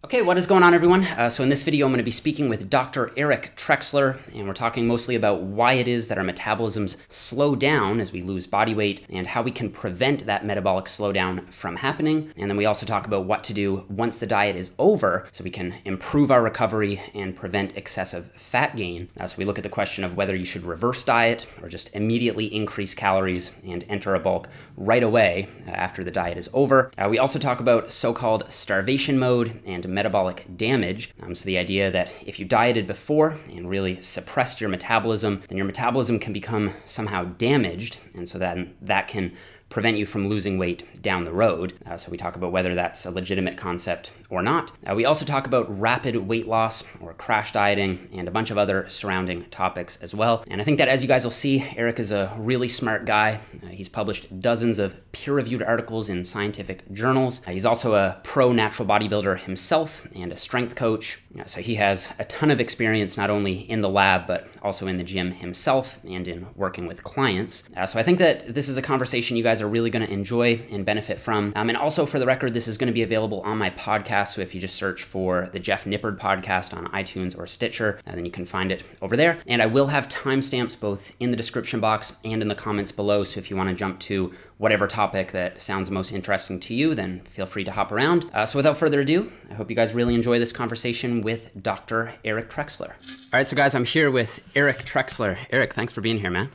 Okay, what is going on, everyone? So in this video, I'm going to be speaking with Dr. Eric Trexler, and we're talking mostly about why it is that our metabolisms slow down as we lose body weight and how we can prevent that metabolic slowdown from happening. And then we also talk about what to do once the diet is over so we can improve our recovery and prevent excessive fat gain. So we look at the question of whether you should reverse diet or just immediately increase calories and enter a bulk right away after the diet is over. We also talk about so-called starvation mode and metabolic damage. So the idea that if you dieted before and really suppressed your metabolism, then your metabolism can become somehow damaged, and so then that can prevent you from losing weight down the road. So we talk about whether that's a legitimate concept or not. We also talk about rapid weight loss or crash dieting and a bunch of other surrounding topics as well. And I think that, as you guys will see, Eric is a really smart guy. He's published dozens of peer-reviewed articles in scientific journals. He's also a pro natural bodybuilder himself and a strength coach. So he has a ton of experience not only in the lab, but also in the gym himself and in working with clients. So I think that this is a conversation you guys are really going to enjoy and benefit from. And also, for the record, this is going to be available on my podcast. So if you just search for the Jeff Nippard podcast on iTunes or Stitcher, then you can find it over there. And I will have timestamps both in the description box and in the comments below. So if you want to jump to whatever topic that sounds most interesting to you, then feel free to hop around. So without further ado, I hope you guys really enjoy this conversation with Dr. Eric Trexler. All right, so guys, I'm here with Eric Trexler. Eric, thanks for being here, man.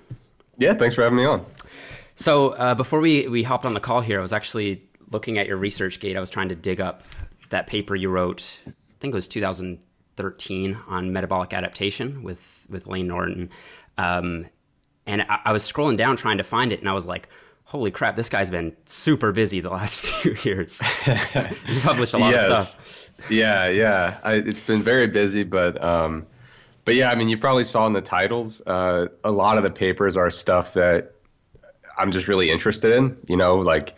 Yeah, thanks for having me on. So before we hopped on the call here, I was actually looking at your ResearchGate. I was trying to dig up that paper you wrote, I think it was 2013, on metabolic adaptation with Layne Norton. And I was scrolling down trying to find it, and I was like, holy crap, this guy's been super busy the last few years. You published a lot of stuff. Yeah. It's been very busy, but yeah, I mean, you probably saw in the titles, a lot of the papers are stuff that I'm just really interested in, like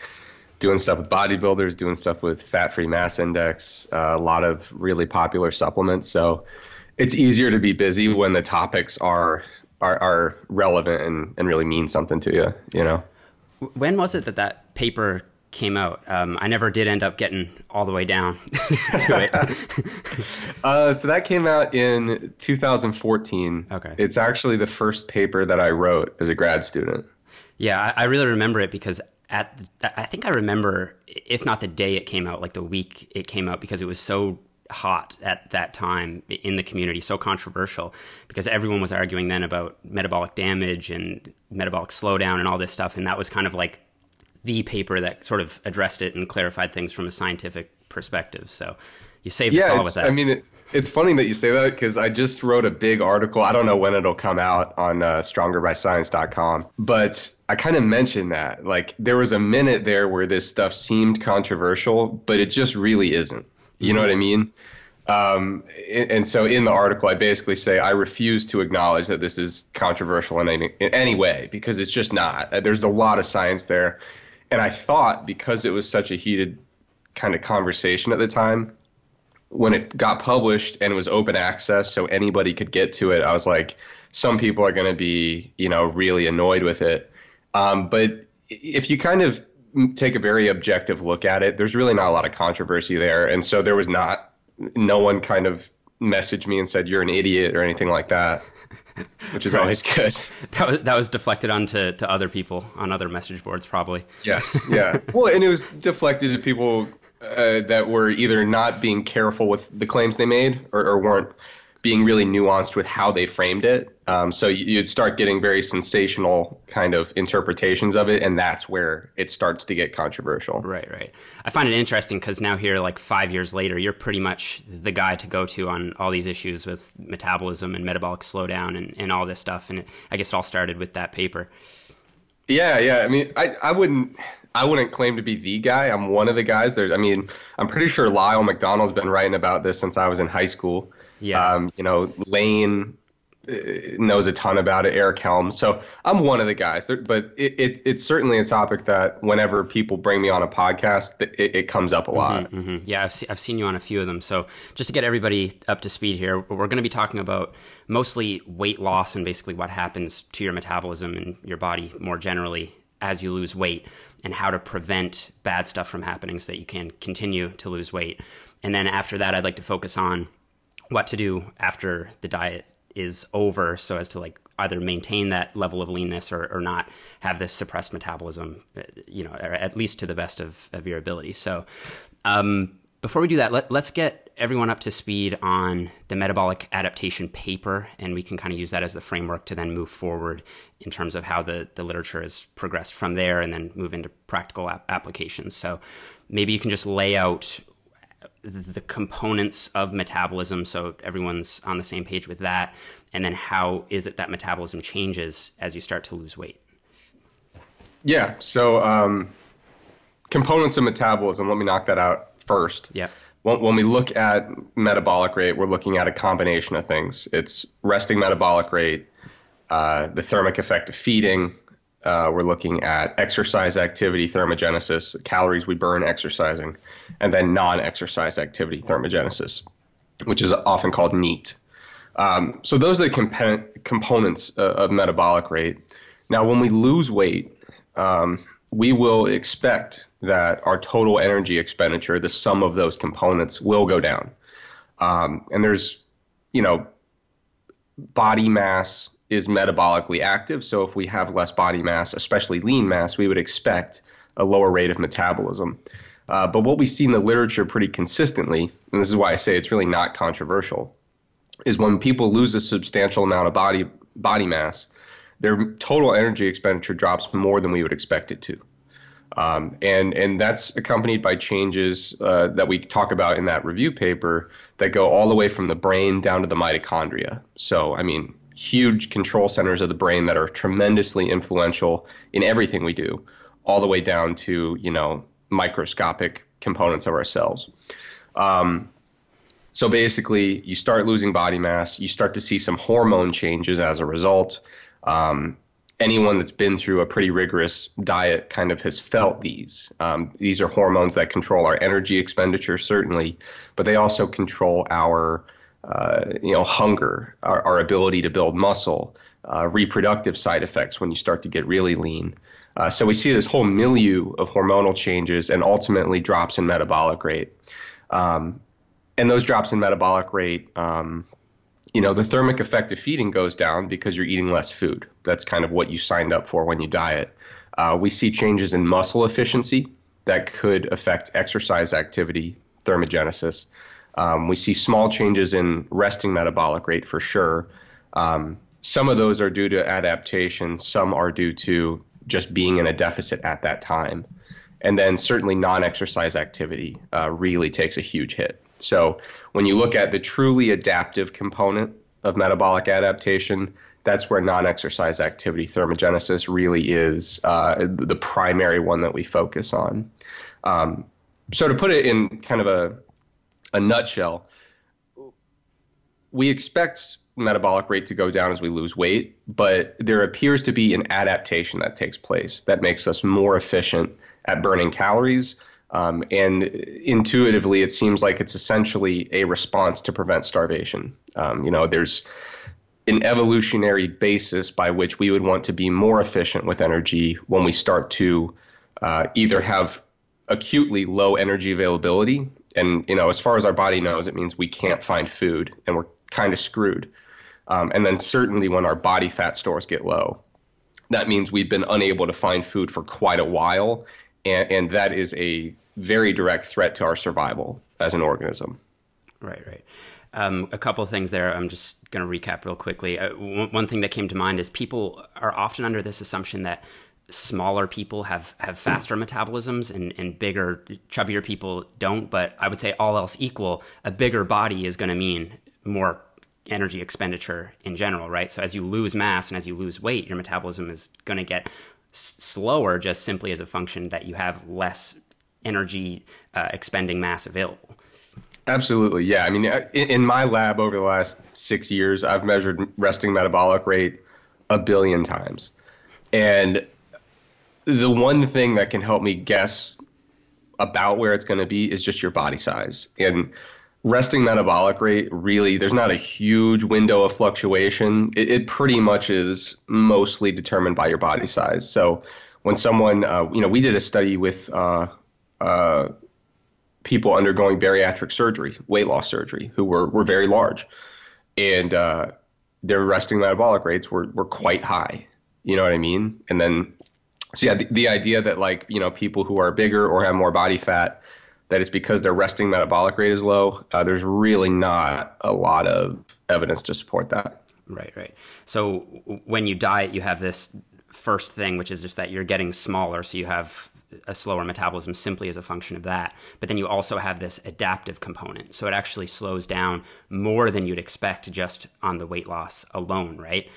doing stuff with bodybuilders, doing stuff with fat-free mass index, a lot of really popular supplements. So it's easier to be busy when the topics are relevant and really mean something to you. When was it that paper came out? I never did end up getting all the way down to it. So that came out in 2014. Okay. It's actually the first paper that I wrote as a grad student. Yeah, I really remember it because I think I remember, if not the day it came out, like the week it came out, because it was so hot at that time in the community, so controversial, because everyone was arguing then about metabolic damage and metabolic slowdown and all this stuff. And that was kind of like the paper that sort of addressed it and clarified things from a scientific perspective. So you saved us all with that. I mean, it's funny that you say that, because I just wrote a big article. I don't know when it'll come out on strongerbyscience.com, but I kind of mentioned that. Like, there was a minute there where this stuff seemed controversial, but it just really isn't. You know what I mean? And so in the article, I basically say I refuse to acknowledge that this is controversial in any way, because it's just not. There's a lot of science there. And I thought, because it was such a heated kind of conversation at the time, when it got published and it was open access so anybody could get to it, I was like, some people are going to be, really annoyed with it. But if you kind of take a very objective look at it, there's really not a lot of controversy there. And so there was no one kind of messaged me and said, you're an idiot or anything like that, which is always good. That was deflected onto other people on other message boards, probably. Yes. Yeah. Well, and it was deflected to people that were either not being careful with the claims they made or weren't being really nuanced with how they framed it. So you'd start getting very sensational kind of interpretations of it, and that's where it starts to get controversial. Right. I find it interesting because now here, like 5 years later, you're pretty much the guy to go to on all these issues with metabolism and metabolic slowdown and all this stuff. And I guess it all started with that paper. Yeah. I mean, I wouldn't claim to be the guy. I'm one of the guys. I'm pretty sure Lyle McDonald's been writing about this since I was in high school. Yeah. Layne knows a ton about it, Eric Helms. So I'm one of the guys, but it's certainly a topic that whenever people bring me on a podcast, it comes up a lot. Yeah, I've seen you on a few of them. So just to get everybody up to speed here, we're going to be talking about mostly weight loss and basically what happens to your metabolism and your body more generally as you lose weight, and how to prevent bad stuff from happening so that you can continue to lose weight. And then after that, I'd like to focus on what to do after the diet is over so as to like either maintain that level of leanness or not have this suppressed metabolism, or at least to the best of your ability. So before we do that, let's get everyone up to speed on the metabolic adaptation paper, and we can kind of use that as the framework to then move forward in terms of how the literature has progressed from there and then move into practical applications. So maybe you can just lay out the components of metabolism so everyone's on the same page with that, and then how is it that metabolism changes as you start to lose weight? Yeah, so components of metabolism, let me knock that out first. Yeah. When we look at metabolic rate, we're looking at a combination of things. It's resting metabolic rate, the thermic effect of feeding. We're looking at exercise activity, thermogenesis, calories we burn exercising, and then non-exercise activity, thermogenesis, which is often called NEAT. So those are the components of metabolic rate. Now, when we lose weight, we will expect that our total energy expenditure, the sum of those components, will go down. And there's, body mass is metabolically active. So if we have less body mass, especially lean mass, we would expect a lower rate of metabolism. But what we see in the literature pretty consistently, and this is why I say it's really not controversial, is when people lose a substantial amount of body mass, their total energy expenditure drops more than we would expect it to. And that's accompanied by changes that we talk about in that review paper that go all the way from the brain down to the mitochondria. So, huge control centers of the brain that are tremendously influential in everything we do, all the way down to, microscopic components of our cells. So basically, you start losing body mass, you start to see some hormone changes as a result. Anyone that's been through a pretty rigorous diet kind of has felt these. These are hormones that control our energy expenditure, certainly, but they also control our hunger, our ability to build muscle, reproductive side effects when you start to get really lean. So we see this whole milieu of hormonal changes and ultimately drops in metabolic rate. And those drops in metabolic rate, the thermic effect of feeding goes down because you're eating less food. That's kind of what you signed up for when you diet. We see changes in muscle efficiency that could affect exercise activity, thermogenesis. We see small changes in resting metabolic rate for sure. Some of those are due to adaptation. Some are due to just being in a deficit at that time. And then certainly non-exercise activity really takes a huge hit. So when you look at the truly adaptive component of metabolic adaptation, that's where non-exercise activity, thermogenesis, really is the primary one that we focus on. So to put it in kind of a nutshell, we expect metabolic rate to go down as we lose weight, but there appears to be an adaptation that takes place that makes us more efficient at burning calories. And intuitively, it seems like it's essentially a response to prevent starvation. There's an evolutionary basis by which we would want to be more efficient with energy when we start to either have acutely low energy availability. And, as far as our body knows, it means we can't find food and we're kind of screwed. And then certainly when our body fat stores get low, that means we've been unable to find food for quite a while. And that is a very direct threat to our survival as an organism. Right. A couple of things there. I'm just going to recap real quickly. One thing that came to mind is people are often under this assumption that smaller people have faster metabolisms and bigger, chubbier people don't. But I would say all else equal, a bigger body is going to mean more energy expenditure in general, right? So as you lose mass and as you lose weight, your metabolism is going to get slower just simply as a function that you have less energy expending mass available. Absolutely. Yeah. In my lab over the last 6 years, I've measured resting metabolic rate 1 billion times. And the one thing that can help me guess about where it's going to be is just your body size. And resting metabolic rate, really, there's not a huge window of fluctuation. It pretty much is mostly determined by your body size. So when someone, we did a study with people undergoing bariatric surgery, weight loss surgery, who were very large, and their resting metabolic rates were quite high. You know what I mean? And then, so yeah, the idea that like, you know, people who are bigger or have more body fat, that it's because their resting metabolic rate is low, there's really not a lot of evidence to support that. Right, right. So when you diet, you have this first thing, which is just that you're getting smaller, so you have a slower metabolism simply as a function of that. But then you also have this adaptive component. So it actually slows down more than you'd expect just on the weight loss alone, right?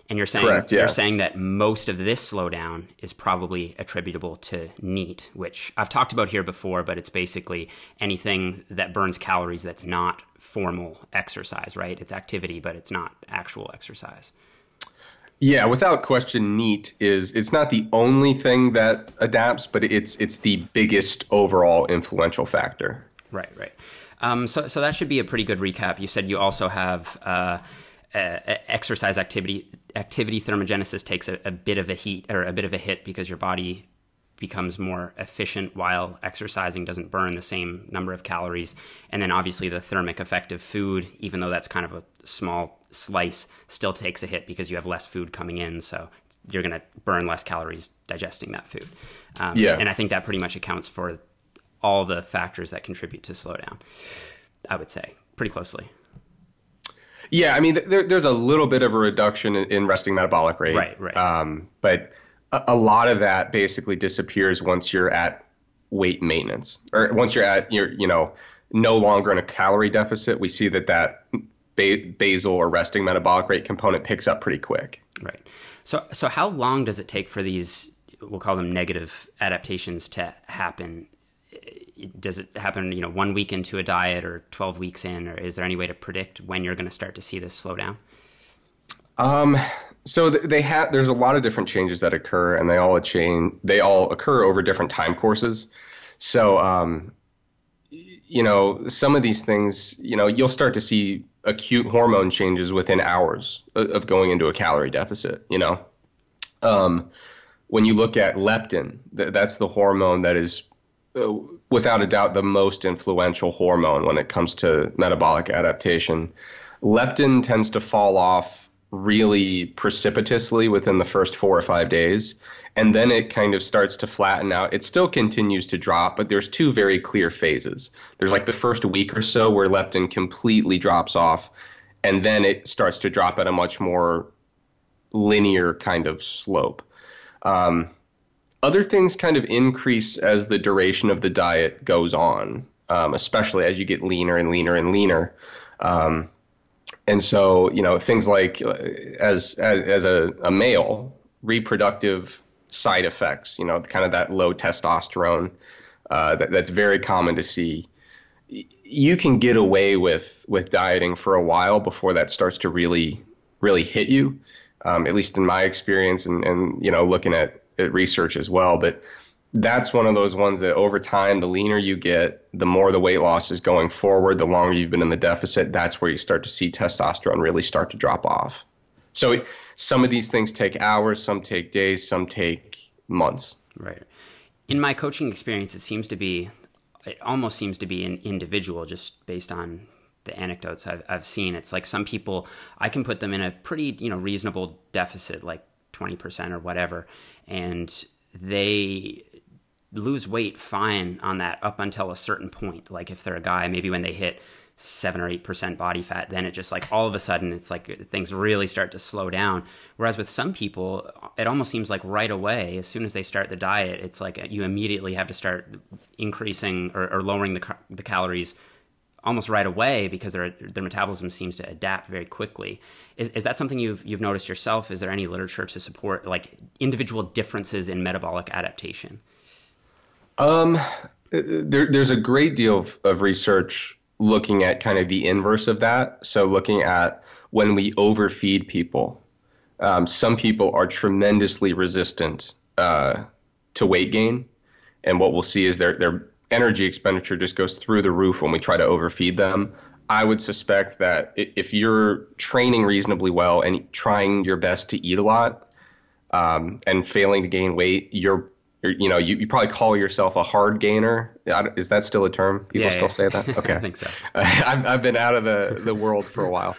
And you're saying, correct, yeah. You're saying that most of this slowdown is probably attributable to NEAT, which I've talked about here before, but it's basically anything that burns calories that's not formal exercise, right? It's activity, but it's not actual exercise. Yeah, without question, NEAT it's not the only thing that adapts, but it's the biggest overall influential factor. Right, right. So that should be a pretty good recap. You said you also have exercise activity thermogenesis takes a bit of a heat or a bit of a hit because your body becomes more efficient while exercising doesn't burn the same number of calories. And then obviously the thermic effect of food, even though that's kind of a small slice, still takes a hit because you have less food coming in. So you're going to burn less calories digesting that food. And I think that pretty much accounts for all the factors that contribute to slowdown, I would say, pretty closely. Yeah, I mean, there's a little bit of a reduction in resting metabolic rate. Right. But a lot of that basically disappears once you're at weight maintenance, or once you're at no longer in a calorie deficit. We see that basal or resting metabolic rate component picks up pretty quick. Right. So how long does it take for these, we'll call them negative adaptations, to happen? Does it happen, 1 week into a diet or 12 weeks in, or is there any way to predict when you're going to start to see this slow down? So there's a lot of different changes that occur, and they all occur over different time courses. So, some of these things, you'll start to see acute hormone changes within hours of going into a calorie deficit, when you look at leptin, that's the hormone that is without a doubt the most influential hormone when it comes to metabolic adaptation. Leptin tends to fall off really precipitously within the first 4 or 5 days, and then it kind of starts to flatten out. It still continues to drop, but there's two very clear phases. There's like the first week or so where leptin completely drops off, and then it starts to drop at a much more linear kind of slope. Other things kind of increase as the duration of the diet goes on, especially as you get leaner and leaner and leaner. And so, things like as a male, reproductive side effects, kind of that low testosterone, that's very common to see. You can get away with dieting for a while before that starts to really, really hit you, at least in my experience and looking at research as well. But that's one of those ones that over time, the leaner you get, the more the weight loss is going forward, the longer you've been in the deficit, that's where you start to see testosterone really start to drop off. So some of these things take hours, some take days, some take months. Right. In my coaching experience, it almost seems to be an individual, just based on the anecdotes I've seen. It's like some people, I can put them in a pretty, reasonable deficit, like 20% or whatever, and they lose weight fine on that up until a certain point. Like if they're a guy, maybe when they hit 7 or 8% body fat, then it just like all of a sudden it's like things really start to slow down. Whereas with some people, it almost seems like right away, as soon as they start the diet, it's like you immediately have to start increasing or lowering the calories almost right away because their metabolism seems to adapt very quickly. Is that something you've noticed yourself? Is there any literature to support like individual differences in metabolic adaptation? There's a great deal of research looking at kind of the inverse of that. So looking at when we overfeed people, some people are tremendously resistant to weight gain, and what we'll see is their energy expenditure just goes through the roof when we try to overfeed them. I would suspect that if you're training reasonably well and trying your best to eat a lot and failing to gain weight, you're you probably call yourself a hard gainer. Is that still a term? People still say that? Okay. I think so. I've been out of the world for a while.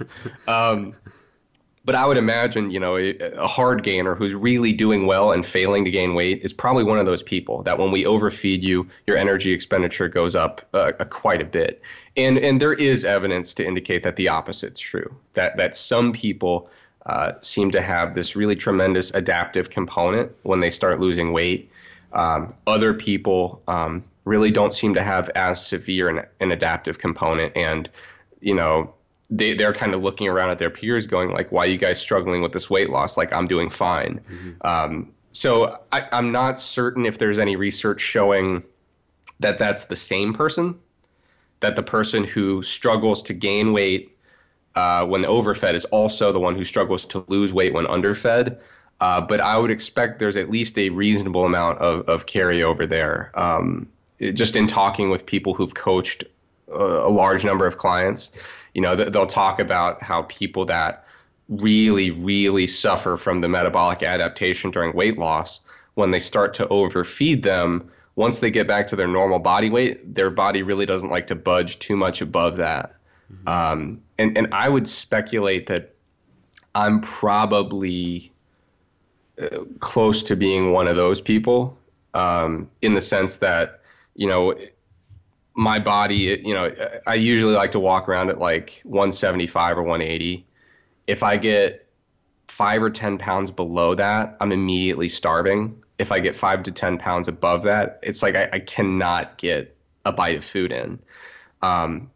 But I would imagine, a hard gainer who's really doing well and failing to gain weight is probably one of those people that when we overfeed you, your energy expenditure goes up quite a bit. And there is evidence to indicate that the opposite's true, that some people seem to have this really tremendous adaptive component when they start losing weight. Other people really don't seem to have as severe an adaptive component. And, they're kind of looking around at their peers going like, why are you guys struggling with this weight loss? Like, I'm doing fine. Mm-hmm. So I'm not certain if there's any research showing that that's the same person, that the person who struggles to gain weight when overfed is also the one who struggles to lose weight when underfed. But I would expect there's at least a reasonable amount of carryover there. Just in talking with people who've coached a large number of clients, they'll talk about how people that really, really suffer from the metabolic adaptation during weight loss, when they start to overfeed them, once they get back to their normal body weight, their body really doesn't like to budge too much above that. Mm-hmm. And I would speculate that I'm probably close to being one of those people, in the sense that, my body, I usually like to walk around at like 175 or 180. If I get 5 or 10 pounds below that, I'm immediately starving. If I get 5 to 10 pounds above that, it's like I cannot get a bite of food in. Now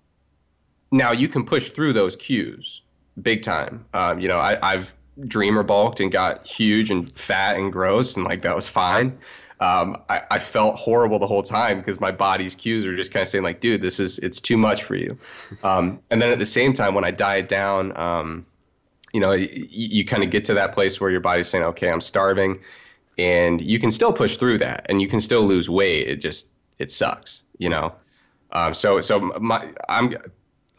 you can push through those cues big time. I've dreamer bulked and got huge and fat and gross, and like that was fine. I felt horrible the whole time because my body's cues are just kind of saying like, dude, it's too much for you. And then at the same time, when I diet down, you kind of get to that place where your body's saying, okay, I'm starving, and you can still push through that and you can still lose weight. It sucks, So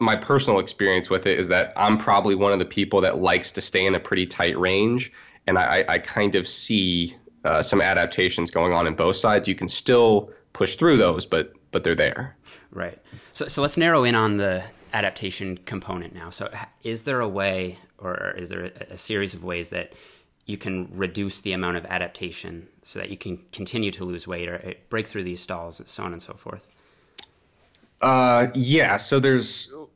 my personal experience with it is that I'm probably one of the people that likes to stay in a pretty tight range. And I kind of see some adaptations going on in both sides. You can still push through those, but they're there. Right. So let's narrow in on the adaptation component now. So is there a way, or is there a series of ways that you can reduce the amount of adaptation so that you can continue to lose weight or break through these stalls, and so on and so forth? Yeah. So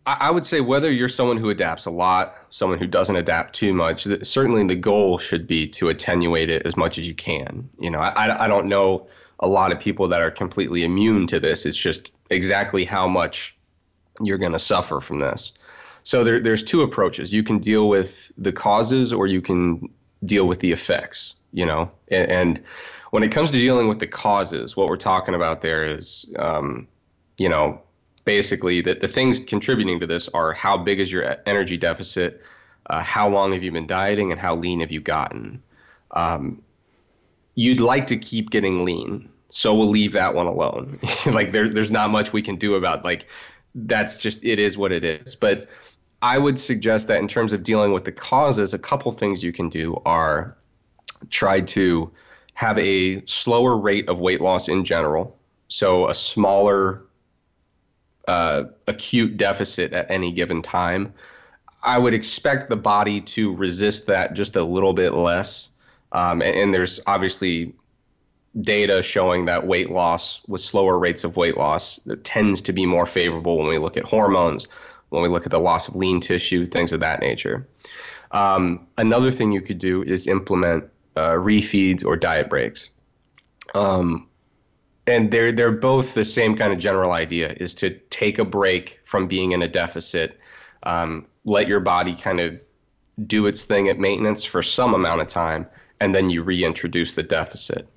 I would say whether you're someone who adapts a lot, someone who doesn't adapt too much, certainly the goal should be to attenuate it as much as you can. I don't know a lot of people that are completely immune to this. It's just exactly how much you're going to suffer from this. So there's two approaches. You can deal with the causes or you can deal with the effects, and when it comes to dealing with the causes, what we're talking about there is, basically the things contributing to this are how big is your energy deficit, how long have you been dieting, and how lean have you gotten. You'd like to keep getting lean, so we'll leave that one alone. Like there's not much we can do about, like, that's just, it is what it is. But I would suggest that in terms of dealing with the causes, a couple things you can do are try to have a slower rate of weight loss in general. So a smaller acute deficit at any given time. I would expect the body to resist that just a little bit less. And there's obviously data showing that weight loss with slower rates of weight loss tends to be more favorable when we look at hormones, when we look at the loss of lean tissue, things of that nature. Another thing you could do is implement refeeds or diet breaks. And they're both the same kind of general idea, is to take a break from being in a deficit, let your body kind of do its thing at maintenance for some amount of time, and then you reintroduce the deficit.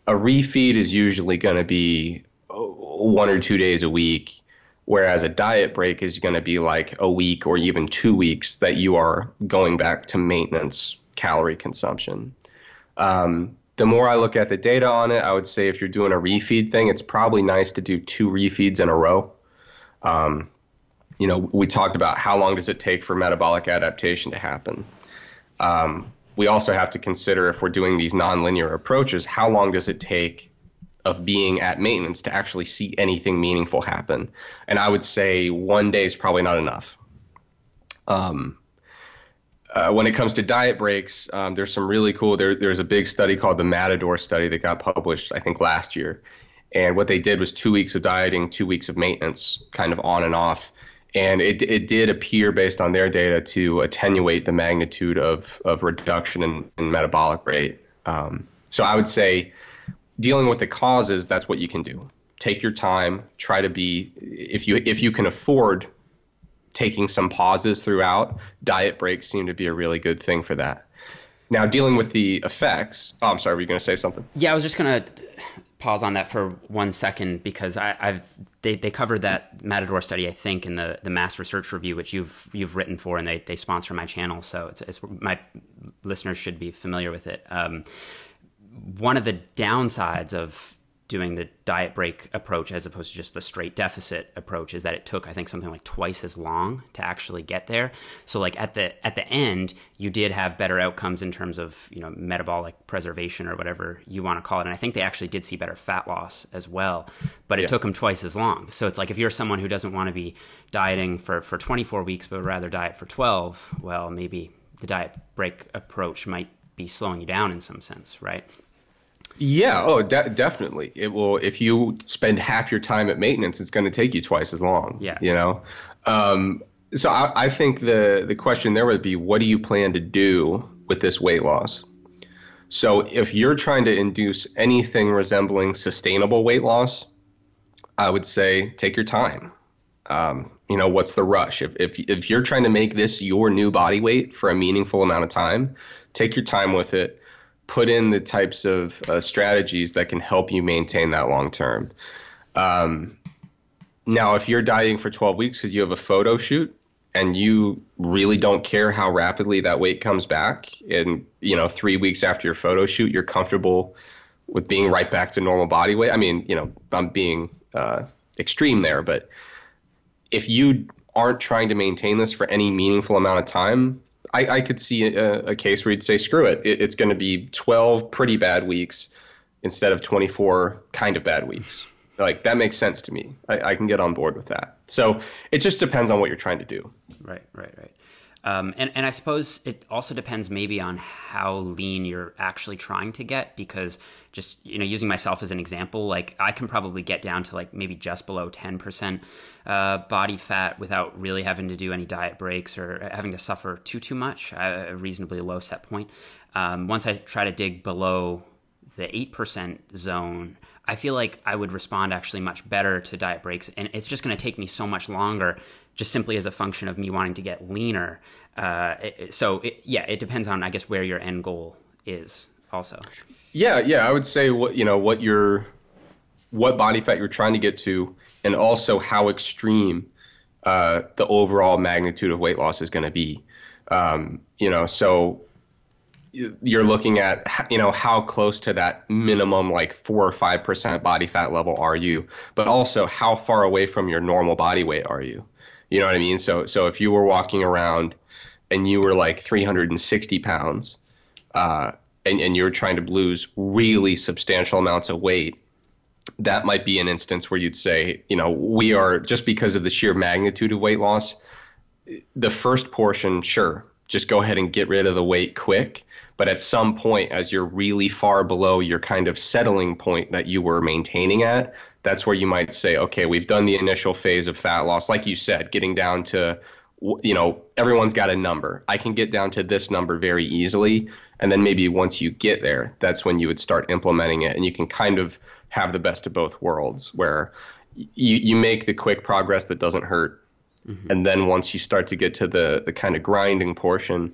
A refeed is usually going to be 1 or 2 days a week, whereas a diet break is going to be like a week or even 2 weeks that you are going back to maintenance calorie consumption. The more I look at the data on it, I would say if you're doing a refeed thing, it's probably nice to do 2 refeeds in a row. We talked about how long does it take for metabolic adaptation to happen. we also have to consider, if we're doing these nonlinear approaches, how long does it take of being at maintenance to actually see anything meaningful happen? And I would say 1 day is probably not enough. When it comes to diet breaks, there's some really cool, there's a big study called the Matador study that got published, I think, last year. And what they did was 2 weeks of dieting, 2 weeks of maintenance, kind of on and off. And it did appear, based on their data, to attenuate the magnitude of reduction in metabolic rate. So I would say, dealing with the causes, that's what you can do. Take your time, try to be, if you can afford taking some pauses throughout, diet breaks seem to be a really good thing for that. Now, dealing with the effects, I'm sorry, were you going to say something? Yeah, I was just going to pause on that for 1 second, because they covered that Matador study, I think, in the Mass Research Review, which you've written for, and they sponsor my channel, so it's my listeners should be familiar with it. One of the downsides of doing the diet break approach as opposed to just the straight deficit approach is that it took, I think, something like twice as long to actually get there. So like at the end, you did have better outcomes in terms of, metabolic preservation or whatever you want to call it. And I think they actually did see better fat loss as well, but it took them twice as long. So it's like, if you're someone who doesn't want to be dieting for 24 weeks, but would rather diet for 12, well, maybe the diet break approach might be slowing you down in some sense, right? Yeah, definitely. It will. If you spend half your time at maintenance, it's going to take you twice as long. Yeah. So I think the question there would be, what do you plan to do with this weight loss? So if you're trying to induce anything resembling sustainable weight loss, I would say take your time. What's the rush? If you're trying to make this your new body weight for a meaningful amount of time, take your time with it. Put in the types of strategies that can help you maintain that long term. Now, if you're dieting for 12 weeks because you have a photo shoot and you really don't care how rapidly that weight comes back, and 3 weeks after your photo shoot, you're comfortable with being right back to normal body weight. I mean, I'm being extreme there, but if you aren't trying to maintain this for any meaningful amount of time, I could see a case where you'd say, screw it. It's going to be 12 pretty bad weeks instead of 24 kind of bad weeks. Like, that makes sense to me. I can get on board with that. So it just depends on what you're trying to do. Right. And I suppose it also depends maybe on how lean you're actually trying to get, because just, using myself as an example, like I can probably get down to like maybe just below 10% body fat without really having to do any diet breaks or having to suffer too much, a reasonably low set point. Once I try to dig below the 8% zone, I feel like I would respond actually much better to diet breaks. And it's just going to take me so much longer, just simply as a function of me wanting to get leaner. It depends on, I guess, where your end goal is also. Yeah. I would say what body fat you're trying to get to, and also how extreme the overall magnitude of weight loss is going to be. So you're looking at, how close to that minimum, like 4 or 5% body fat level are you, but also how far away from your normal body weight are you? You know what I mean? So if you were walking around and you were like 360 pounds, and you're trying to lose really substantial amounts of weight, that might be an instance where you'd say, we are, just because of the sheer magnitude of weight loss, the first portion, sure, just go ahead and get rid of the weight quick. But at some point, as you're really far below your kind of settling point that you were maintaining at, that's where you might say, okay, we've done the initial phase of fat loss. Like you said, getting down to, everyone's got a number. I can get down to this number very easily. And then maybe once you get there, that's when you would start implementing it. And you can kind of have the best of both worlds, where you make the quick progress that doesn't hurt. Mm-hmm. And then once you start to get to the kind of grinding portion,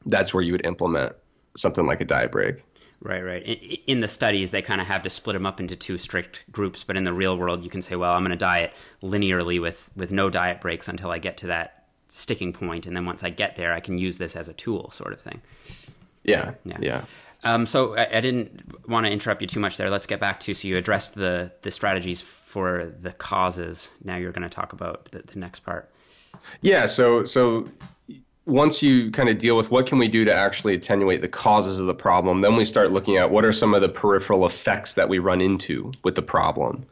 that's where you would implement something like a diet break. Right. In the studies, they kind of have to split them up into two strict groups. But in the real world, you can say, well, I'm going to diet linearly with no diet breaks until I get to that sticking point. And then once I get there, I can use this as a tool, sort of thing. Yeah. So I didn't want to interrupt you too much there. Let's get back to, so you addressed the strategies for the causes. Now you're going to talk about the next part. Yeah. So once you kind of deal with what can we do to actually attenuate the causes of the problem, then we start looking at what are some of the peripheral effects that we run into with the problem.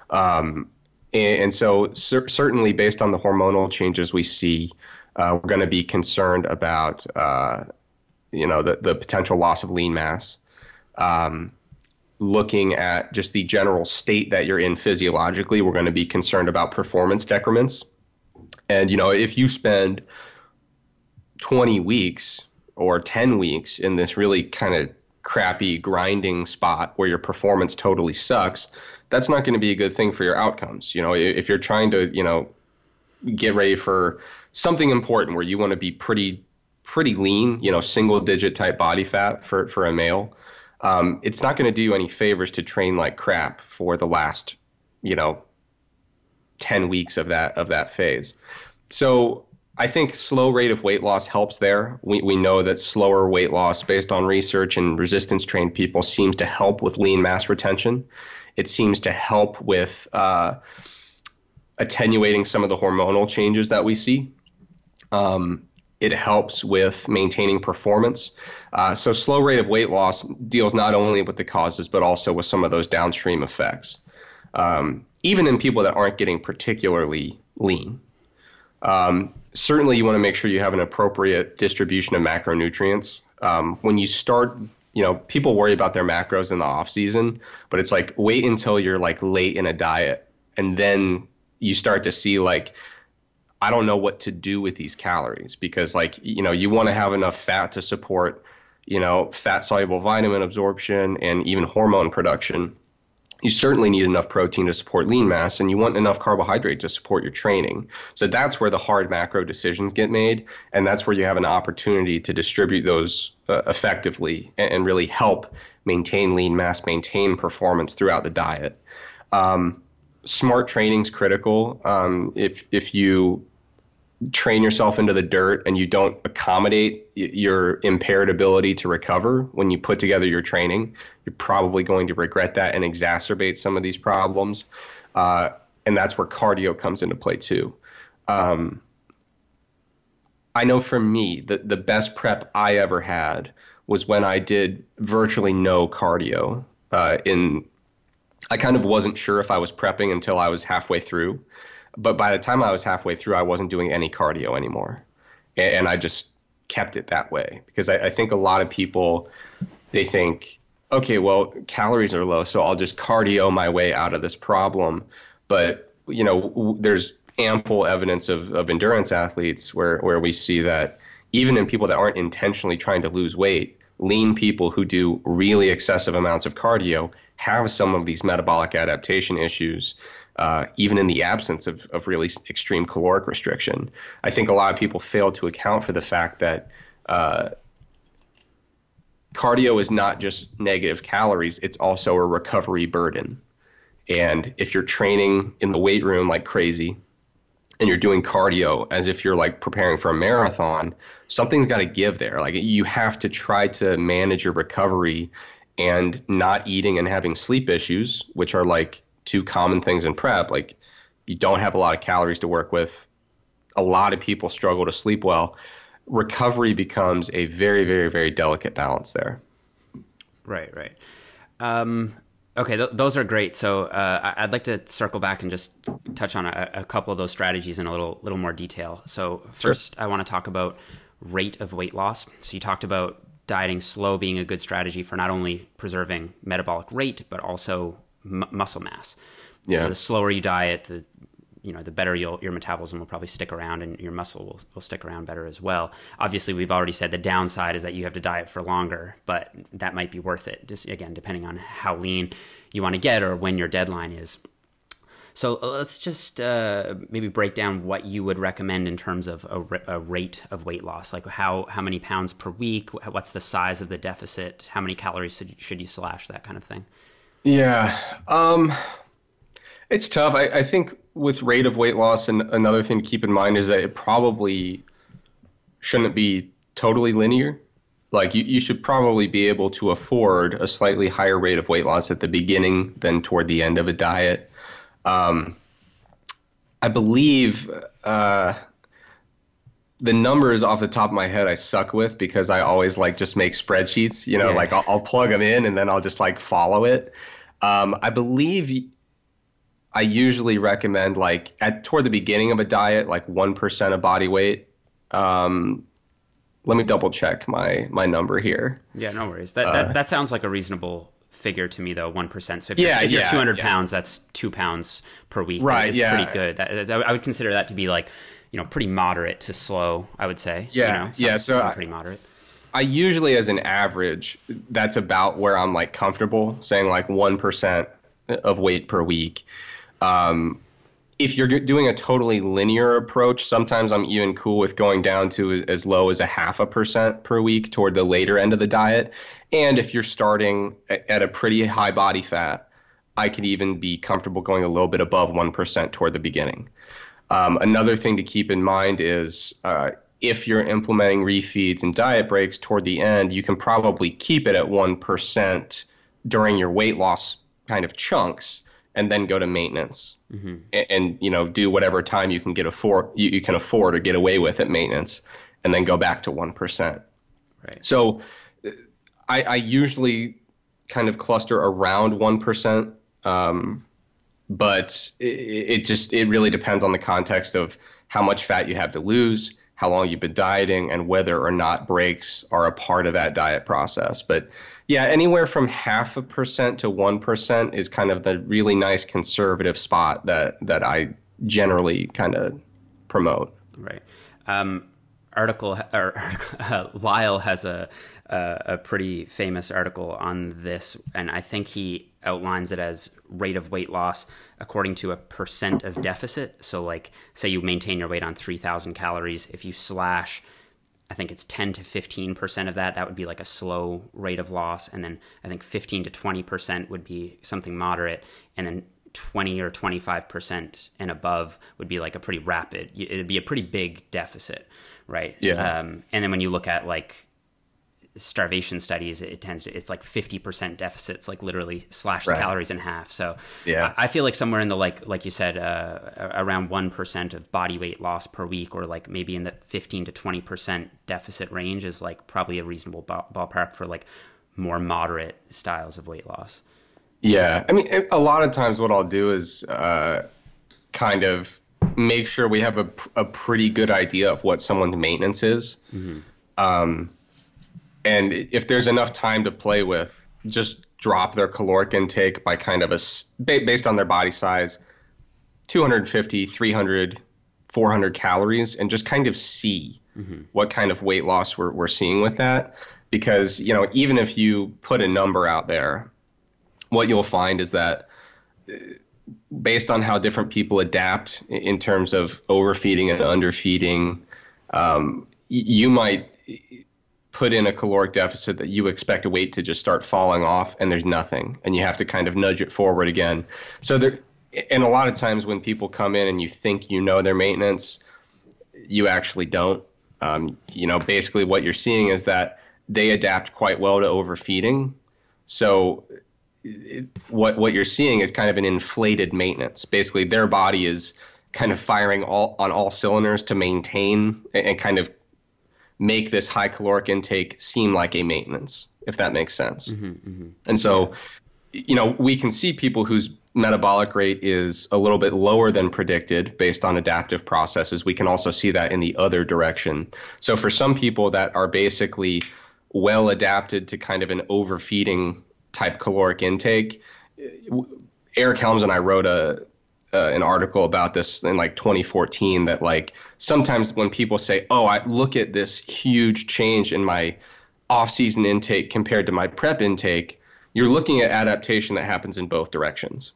And so certainly based on the hormonal changes we see, we're going to be concerned about, the potential loss of lean mass. Looking at just the general state that you're in physiologically, we're going to be concerned about performance decrements. And, if you spend 20 weeks or 10 weeks in this really kind of crappy grinding spot where your performance totally sucks, that's not going to be a good thing for your outcomes. If you're trying to, get ready for something important where you want to be pretty lean, single digit type body fat for a male, it's not going to do you any favors to train like crap for the last, 10 weeks of that phase. So I think slow rate of weight loss helps there. We know that slower weight loss based on research and resistance trained people seems to help with lean mass retention. It seems to help with attenuating some of the hormonal changes that we see. It helps with maintaining performance. So slow rate of weight loss deals not only with the causes, but also with some of those downstream effects, even in people that aren't getting particularly lean. Certainly, you want to make sure you have an appropriate distribution of macronutrients. When you start, people worry about their macros in the off season, but it's like wait until you're like late in a diet, and then you start to see like, I don't know what to do with these calories because you want to have enough fat to support, fat soluble vitamin absorption and even hormone production. You certainly need enough protein to support lean mass, and you want enough carbohydrate to support your training. So that's where the hard macro decisions get made, and that's where you have an opportunity to distribute those effectively and really help maintain lean mass, maintain performance throughout the diet. Smart training is critical. If you train yourself into the dirt and you don't accommodate your impaired ability to recover when you put together your training, you're probably going to regret that and exacerbate some of these problems. And that's where cardio comes into play too. I know for me, the best prep I ever had was when I did virtually no cardio. I kind of wasn't sure if I was prepping until I was halfway through. But by the time I was halfway through, I wasn't doing any cardio anymore. And I just kept it that way because I think a lot of people, they think, okay, well, calories are low, so I'll just cardio my way out of this problem. But, there's ample evidence of endurance athletes where we see that even in people that aren't intentionally trying to lose weight, lean people who do really excessive amounts of cardio have some of these metabolic adaptation issues. Even in the absence of really extreme caloric restriction. I think a lot of people fail to account for the fact that cardio is not just negative calories, it's also a recovery burden. And if you're training in the weight room like crazy and you're doing cardio as if you're like preparing for a marathon, something's got to give there. Like you have to try to manage your recovery, and not eating and having sleep issues, which are like two common things in prep. Like you don't have a lot of calories to work with. A lot of people struggle to sleep well. Recovery becomes a very, very, very delicate balance there. Right. Okay, those are great. So I'd like to circle back and just touch on a couple of those strategies in a little more detail. So first, sure. I want to talk about rate of weight loss. So you talked about dieting slow being a good strategy for not only preserving metabolic rate, but also muscle mass. Yeah. So the slower you diet, the better your metabolism will probably stick around, and your muscle will stick around better as well. Obviously, we've already said the downside is that you have to diet for longer, but that might be worth it, just again, depending on how lean you want to get or when your deadline is. So let's just maybe break down what you would recommend in terms of a rate of weight loss. Like how many pounds per week, what's the size of the deficit, how many calories should you slash, that kind of thing. Yeah, it's tough. I think with rate of weight loss, and another thing to keep in mind is that it probably shouldn't be totally linear. Like you should probably be able to afford a slightly higher rate of weight loss at the beginning than toward the end of a diet. I believe the numbers off the top of my head I suck with because I always like just make spreadsheets, Yeah. like I'll plug them in and then I'll just like follow it. I believe I usually recommend like toward the beginning of a diet, like 1% of body weight. Let me double check my number here. Yeah, no worries. That sounds like a reasonable figure to me, though. 1%. So if you're 200 pounds, that's 2 pounds per week. Right. It's pretty good. I would consider that to be like, pretty moderate to slow, I would say. So pretty moderate. I usually, as an average, that's about where I'm like comfortable saying like 1% of weight per week. If you're doing a totally linear approach, sometimes I'm even cool with going down to as low as 0.5% per week toward the later end of the diet. And if you're starting at a pretty high body fat, I could even be comfortable going a little bit above 1% toward the beginning. Another thing to keep in mind is if you're implementing refeeds and diet breaks toward the end, you can probably keep it at 1% during your weight loss kind of chunks and then go to maintenance and do whatever time you can you can afford or get away with at maintenance and then go back to 1%. Right. So I usually kind of cluster around 1%. But it really depends on the context of how much fat you have to lose, how long you've been dieting, and whether or not breaks are a part of that diet process. But yeah, anywhere from 0.5% to 1% is kind of the really nice conservative spot that I generally kind of promote. Right. Lyle has a pretty famous article on this, and I think he outlines it as rate of weight loss according to a percent of deficit. So like, say you maintain your weight on 3,000 calories. If you slash, I think it's 10 to 15% of that would be like a slow rate of loss. And then I think 15 to 20% would be something moderate. And then 20 or 25% and above would be like a pretty rapid, it'd be a pretty big deficit, right? Yeah. And then when you look at like starvation studies, it's like 50% deficits, like literally slash the calories in half. So yeah, I feel like somewhere in the like you said, around 1% of body weight loss per week, or like maybe in the 15 to 20% deficit range is like probably a reasonable ballpark for like more moderate styles of weight loss. Yeah, I mean, a lot of times what I'll do is kind of make sure we have a pretty good idea of what someone's maintenance is. And if there's enough time to play with, just drop their caloric intake by kind of based on their body size, 250, 300, 400 calories, and just kind of see what kind of weight loss we're seeing with that. Because, even if you put a number out there, what you'll find is that based on how different people adapt in terms of overfeeding and underfeeding, you might put in a caloric deficit that you expect a weight to just start falling off, and there's nothing, and you have to kind of nudge it forward again. So and a lot of times when people come in and you think their maintenance, you actually don't. Basically what you're seeing is that they adapt quite well to overfeeding. So what you're seeing is kind of an inflated maintenance. Basically, their body is kind of firing on all cylinders to maintain and kind of make this high caloric intake seem like a maintenance, if that makes sense. And so, we can see people whose metabolic rate is a little bit lower than predicted based on adaptive processes. We can also see that in the other direction. So for some people that are basically well adapted to kind of an overfeeding type caloric intake, Eric Helms and I wrote an article about this in like 2014 that like sometimes when people say, oh, I look at this huge change in my off-season intake compared to my prep intake, you're looking at adaptation that happens in both directions.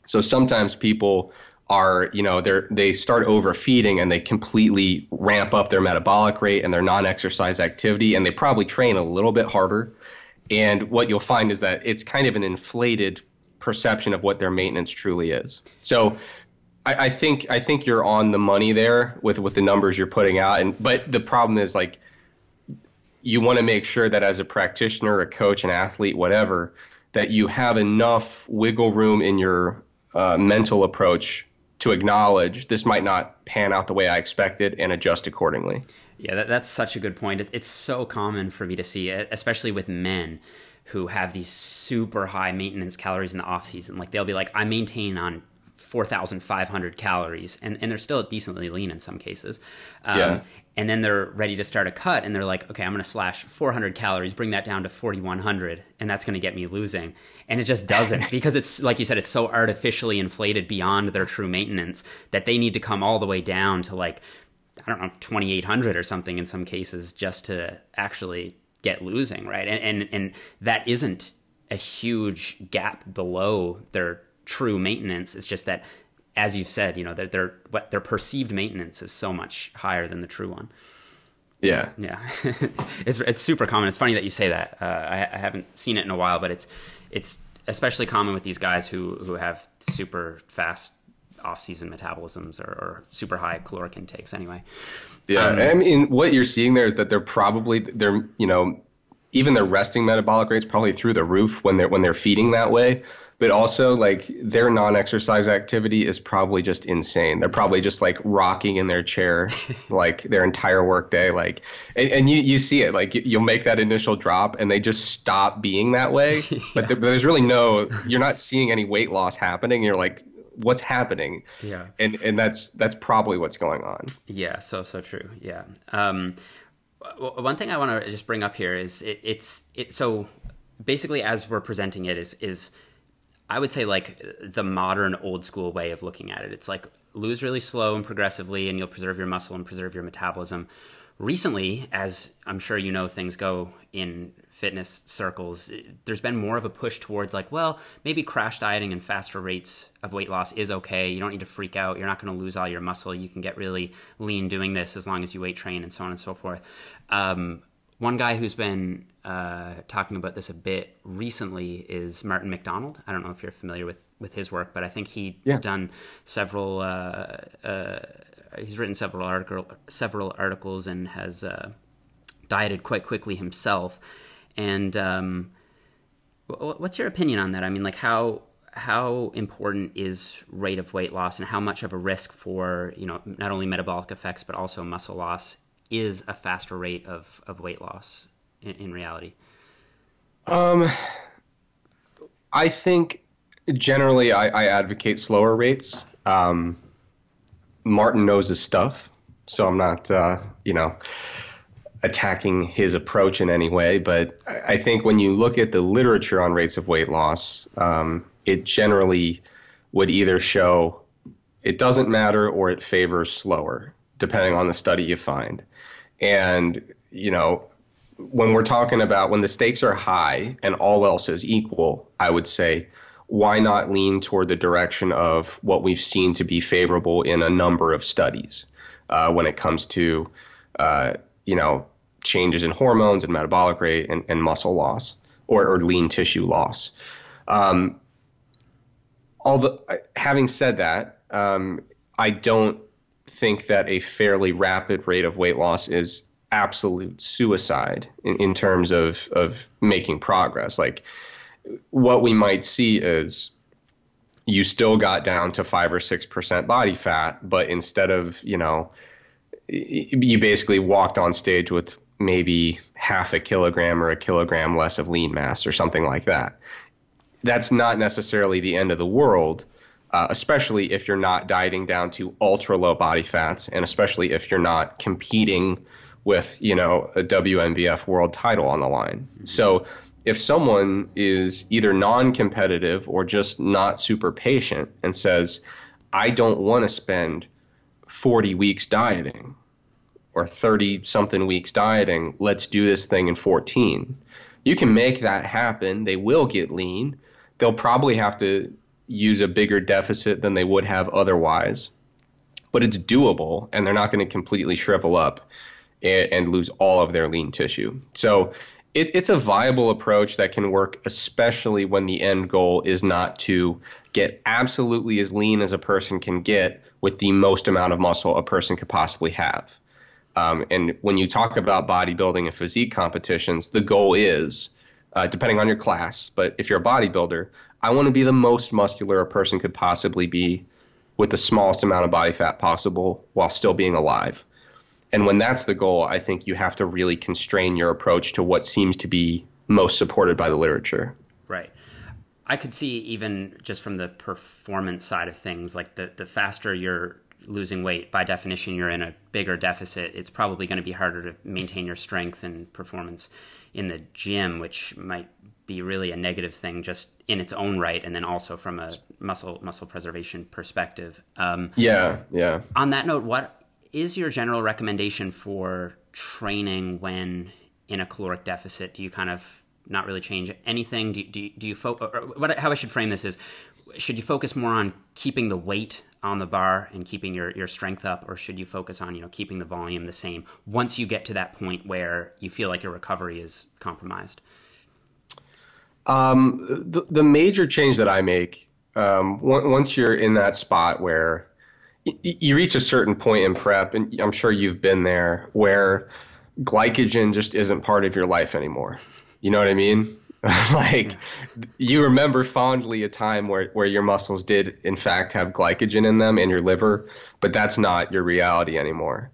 So sometimes people are, they start overfeeding and they completely ramp up their metabolic rate and their non-exercise activity, and they probably train a little bit harder. And what you'll find is that it's kind of an inflated perception of what their maintenance truly is. So I think you're on the money there with the numbers you're putting out. But the problem is like you want to make sure that as a practitioner, a coach, an athlete, whatever, that you have enough wiggle room in your mental approach to acknowledge this might not pan out the way I expected and adjust accordingly. Yeah, that's such a good point. It's so common for me to see, especially with men who have these super high maintenance calories in the off season. Like they'll be like, I maintain on 4,500 calories, and they're still decently lean in some cases. And then they're ready to start a cut, and they're like, okay, I'm going to slash 400 calories, bring that down to 4,100, and that's going to get me losing. And it just doesn't, because it's, like you said, it's so artificially inflated beyond their true maintenance that they need to come all the way down to like, I don't know, 2,800 or something in some cases just to actually get losing, right? And that isn't a huge gap below their true maintenance. It's just that, as you've said, you know, their perceived maintenance is so much higher than the true one. Yeah. It's super common. It's funny that you say that. I haven't seen it in a while, but it's especially common with these guys who have super fast off-season metabolisms or super high caloric intakes anyway. I mean, what you're seeing there is that they're you know, even their resting metabolic rates probably through the roof when they're feeding that way. But also, like, their non-exercise activity is probably just insane. They're probably just like rocking in their chair like their entire workday. Like, and you see it, like you'll make that initial drop and they just stop being that way. But there's really you're not seeing any weight loss happening. You're like, what's happening? Yeah. And that's probably what's going on. Yeah. So true. Yeah. One thing I want to just bring up here is so basically, as we're presenting it is I would say like the modern old school way of looking at it. It's like lose really slow and progressively, and you'll preserve your muscle and preserve your metabolism. Recently, as I'm sure you know, things go in fitness circles, there's been more of a push towards like, well, maybe crash dieting and faster rates of weight loss is okay. You don't need to freak out. You're not going to lose all your muscle. You can get really lean doing this as long as you weight train and so on and so forth. One guy who's been talking about this a bit recently is Martin McDonald. I don't know if you're familiar with his work, but I think he's done several. He's written several articles and has dieted quite quickly himself. And what's your opinion on that? I mean, like how important is rate of weight loss, and how much of a risk for, you know, not only metabolic effects but also muscle loss is a faster rate of weight loss in reality? I think generally I advocate slower rates. Martin knows his stuff, so I'm not, attacking his approach in any way. But I think when you look at the literature on rates of weight loss, it generally would either show it doesn't matter or it favors slower, depending on the study you find. And, you know, when we're talking about when the stakes are high and all else is equal, I would say, why not lean toward the direction of what we've seen to be favorable in a number of studies when it comes to, changes in hormones and metabolic rate and muscle loss or lean tissue loss. Having said that, I don't think that a fairly rapid rate of weight loss is absolute suicide in terms of making progress. Like, what we might see is you still got down to 5 or 6% body fat, but instead of, you basically walked on stage with maybe half a kilogram or a kilogram less of lean mass or something like that. That's not necessarily the end of the world, especially if you're not dieting down to ultra low body fats, and especially if you're not competing with, a WNBF world title on the line. Mm-hmm. So if someone is either non-competitive or just not super patient and says, I don't want to spend 40 weeks dieting or 30 something weeks dieting, let's do this thing in 14. You can make that happen. They will get lean. They'll probably have to use a bigger deficit than they would have otherwise, but it's doable, and they're not going to completely shrivel up and lose all of their lean tissue. So it's a viable approach that can work, especially when the end goal is not to get absolutely as lean as a person can get with the most amount of muscle a person could possibly have. And when you talk about bodybuilding and physique competitions, the goal is, depending on your class, but if you're a bodybuilder, I want to be the most muscular a person could possibly be with the smallest amount of body fat possible while still being alive. And when that's the goal, I think you have to really constrain your approach to what seems to be most supported by the literature. Right. I could see even just from the performance side of things, like the faster you're losing weight, by definition, you're in a bigger deficit. It's probably going to be harder to maintain your strength and performance in the gym, which might be really a negative thing just in its own right, and then also from a muscle preservation perspective. Yeah. On that note, what is your general recommendation for training when in a caloric deficit? Do you kind of not really change anything? Do you how I should frame this is, should you focus more on keeping the weight on the bar and keeping your strength up, or should you focus on, keeping the volume the same once you get to that point where you feel like your recovery is compromised? The major change that I make, once you're in that spot where you reach a certain point in prep, and I'm sure you've been there, where glycogen just isn't part of your life anymore. You know what I mean? Like, you remember fondly a time where your muscles did in fact have glycogen in them in your liver, but that's not your reality anymore.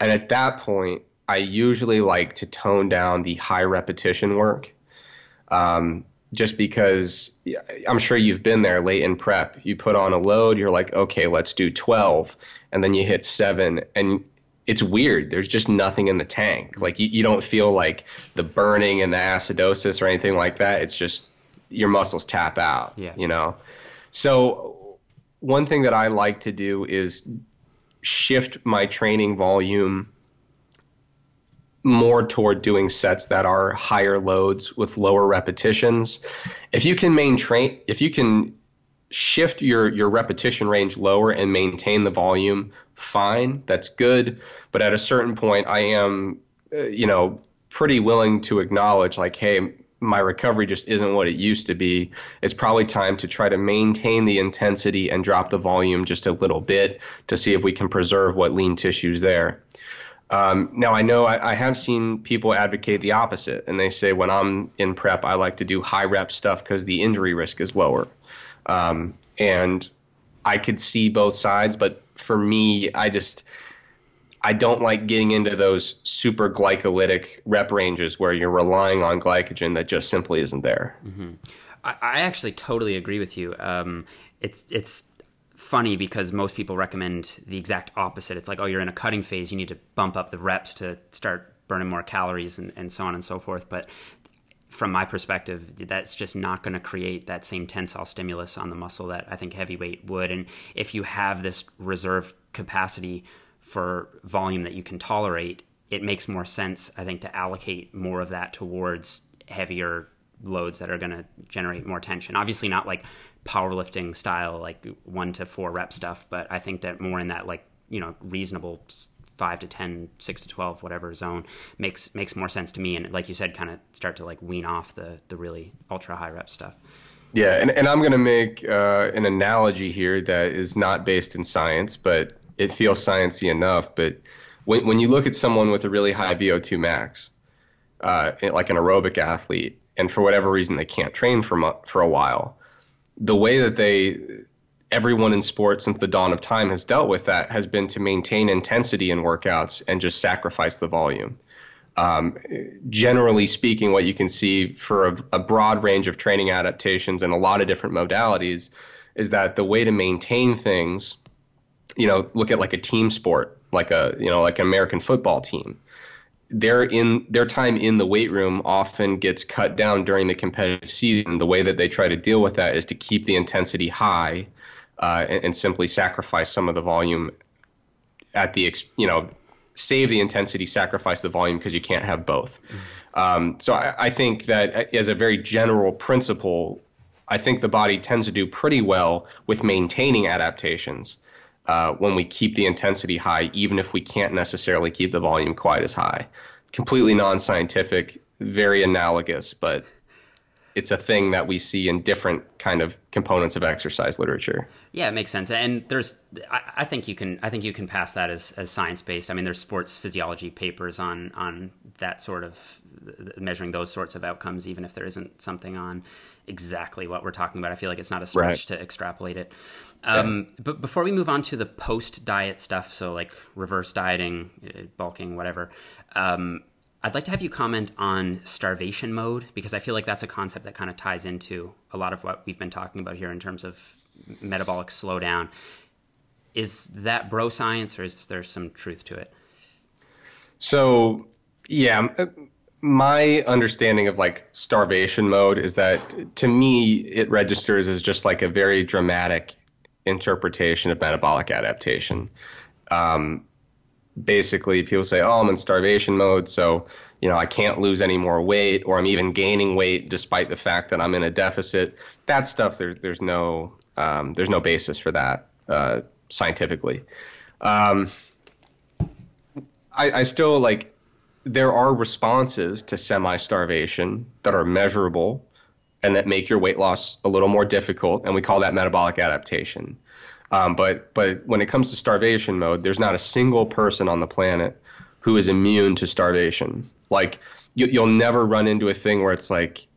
And at that point, I usually like to tone down the high repetition work. Just because I'm sure you've been there late in prep. You put on a load, you're like, okay, let's do 12. And then you hit 7, and it's weird. There's just nothing in the tank. Like, you don't feel like the burning and the acidosis or anything like that. It's just your muscles tap out, So one thing that I like to do is shift my training volume more toward doing sets that are higher loads with lower repetitions. If you can shift your repetition range lower and maintain the volume, fine, that's good. But at a certain point, I am, pretty willing to acknowledge, like, hey, my recovery just isn't what it used to be. It's probably time to try to maintain the intensity and drop the volume just a little bit to see if we can preserve what lean tissue's there. Now, I know I have seen people advocate the opposite, and they say when I'm in prep, I like to do high rep stuff because the injury risk is lower. And I could see both sides, but for me, I don't like getting into those super glycolytic rep ranges where you're relying on glycogen that just simply isn't there. Mm-hmm. I actually totally agree with you. It's funny because most people recommend the exact opposite. It's like, oh, you're in a cutting phase, you need to bump up the reps to start burning more calories and so on and so forth. But from my perspective, that's just not going to create that same tensile stimulus on the muscle that I think heavyweight would. And if you have this reserve capacity for volume that you can tolerate, it makes more sense, I think, to allocate more of that towards heavier loads that are going to generate more tension. Obviously not like powerlifting style, like 1 to 4 rep stuff, but I think that more in that, like, reasonable 5 to 10, 6 to 12, whatever zone makes more sense to me. And like you said, kind of start to like wean off the really ultra high rep stuff. Yeah. And I'm going to make an analogy here that is not based in science, but it feels sciencey enough. But when you look at someone with a really high VO2 max, like an aerobic athlete, and for whatever reason they can't train for a while, the way that everyone in sports since the dawn of time has dealt with that has been to maintain intensity in workouts and just sacrifice the volume. Generally speaking, what you can see for a broad range of training adaptations and a lot of different modalities is that the way to maintain things, look at like a team sport, like an American football team. Their time in the weight room often gets cut down during the competitive season. The way that they try to deal with that is to keep the intensity high and simply sacrifice some of the volume at the, save the intensity, sacrifice the volume because you can't have both. So I think that as a very general principle, I think the body tends to do pretty well with maintaining adaptations when we keep the intensity high, even if we can't necessarily keep the volume quite as high. Completely non-scientific, very analogous, but it's a thing that we see in different kind of components of exercise literature. Yeah, it makes sense. And I think you can pass that as science based. I mean, there's sports physiology papers on that sort of measuring those sorts of outcomes, even if there isn't something on exactly what we're talking about. I feel like it's not a stretch to extrapolate it. But before we move on to the post diet stuff, so like reverse dieting, bulking, whatever, I'd like to have you comment on starvation mode, because I feel like that's a concept that kind of ties into a lot of what we've been talking about here in terms of metabolic slowdown. Is that bro science, or is there some truth to it? So, yeah, my understanding of like starvation mode is that, to me, it registers as just like a very dramatic interpretation of metabolic adaptation. Basically, people say, oh, I'm in starvation mode, so, I can't lose any more weight, or I'm even gaining weight despite the fact that I'm in a deficit. That stuff, there's no basis for that scientifically. I still like, there are responses to semi-starvation that are measurable and that make your weight loss a little more difficult, and we call that metabolic adaptation. But when it comes to starvation mode, there's not a single person on the planet who is immune to starvation. Like, you'll never run into a thing where it's like,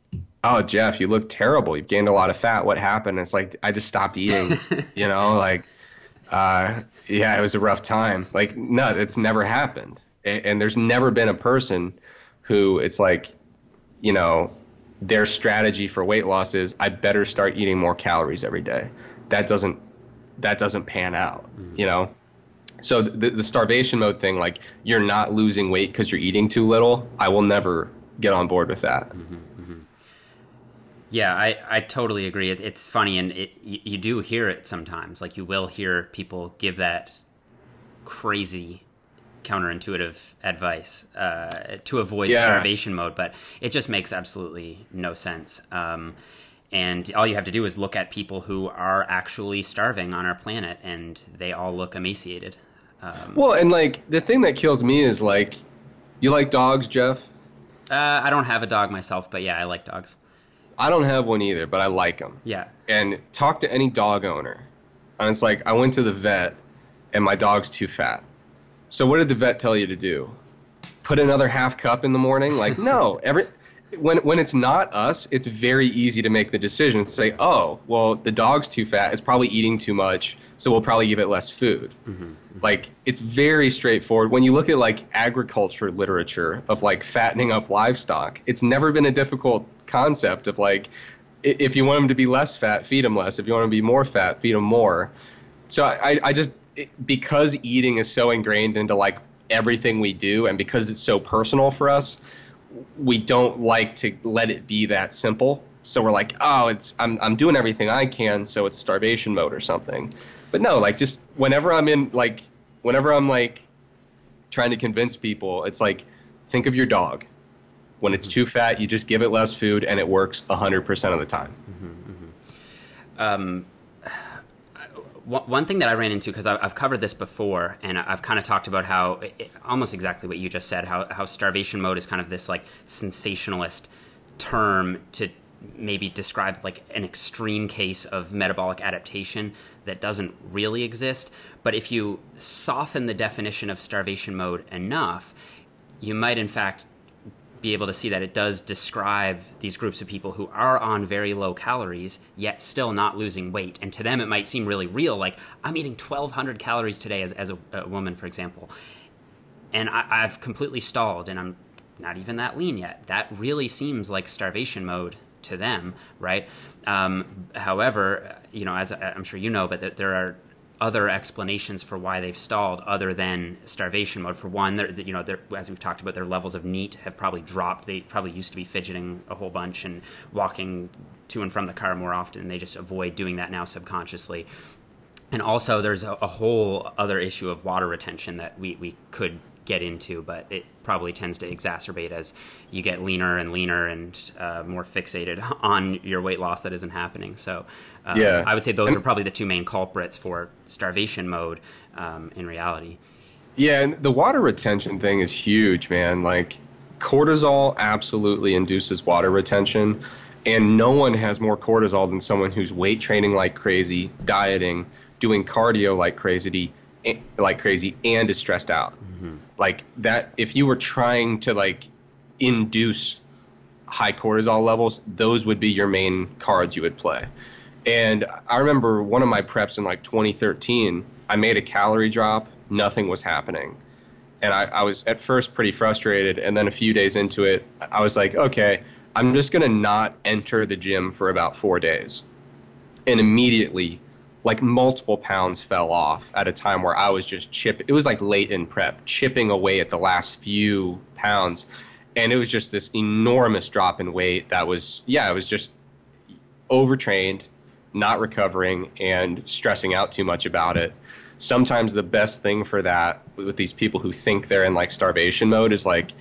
oh, Jeff, you look terrible. You've gained a lot of fat. What happened? It's like, I just stopped eating, yeah, it was a rough time. Like, no, it's never happened. And there's never been a person who it's like, their strategy for weight loss is, I better start eating more calories every day. That doesn't pan out, So the starvation mode thing, like, you're not losing weight because you're eating too little, I will never get on board with that. Yeah, I totally agree. It's funny, and you do hear it sometimes. Like, you will hear people give that crazy counterintuitive advice to avoid starvation mode, but it just makes absolutely no sense. And all you have to do is look at people who are actually starving on our planet, and they all look emaciated. Well, and like, the thing that kills me is, like, you like dogs, Jeff? I don't have a dog myself, but yeah, I like dogs. I don't have one either, but I like them. Yeah. And talk to any dog owner, and it's like, I went to the vet, and my dog's too fat. So what did the vet tell you to do? Put another half cup in the morning? Like, no. When it's not us, it's very easy to make the decision to say, oh, well, the dog's too fat. It's probably eating too much, so we'll probably give it less food. Like, it's very straightforward. When you look at, like, agriculture literature of, like, fattening up livestock, it's never been a difficult concept of, like, if you want them to be less fat, feed them less. If you want them to be more fat, feed them more. So I just, because eating is so ingrained into, like, everything we do, and because it's so personal for us, we don't like to let it be that simple. So we're like, oh, I'm doing everything I can, so it's starvation mode or something. But no, like, just whenever I'm trying to convince people, it's like, think of your dog. When it's too fat, you just give it less food, and it works 100% of the time. One thing that I ran into, because I've covered this before, and I've kind of talked about how, almost exactly what you just said, how starvation mode is kind of this, like, sensationalist term to maybe describe, like, an extreme case of metabolic adaptation that doesn't really exist. But if you soften the definition of starvation mode enough, you might, in fact, be able to see that it does describe these groups of people who are on very low calories, yet still not losing weight. And to them, it might seem really real. Like, I'm eating 1,200 calories today as a woman, for example. And I've completely stalled, and I'm not even that lean yet. That really seems like starvation mode to them, right? However, as I'm sure you know, but there are other explanations for why they've stalled other than starvation mode. For one, they're, as we've talked about, their levels of NEAT have probably dropped. They probably used to be fidgeting a whole bunch and walking to and from the car more often. They just avoid doing that now subconsciously. And also, there's a whole other issue of water retention that we could get into, but it probably tends to exacerbate as you get leaner and leaner and more fixated on your weight loss that isn't happening. So I would say those are probably the two main culprits for starvation mode in reality. Yeah, and the water retention thing is huge, man. Like, cortisol absolutely induces water retention. And no one has more cortisol than someone who's weight training like crazy, dieting, doing cardio like crazy, and is stressed out. Like that, if you were trying to like induce high cortisol levels, those would be your main cards you would play. And I remember one of my preps in like 2013, I made a calorie drop, nothing was happening. And I was at first pretty frustrated. And then a few days into it, I was like, okay, I'm just going to not enter the gym for about 4 days. And immediately, like multiple pounds fell off at a time where I was just it was like late in prep, chipping away at the last few pounds. And it was just this enormous drop in weight that was, it was just overtrained, not recovering, and stressing out too much about it. Sometimes the best thing for that with these people who think they're in like starvation mode is like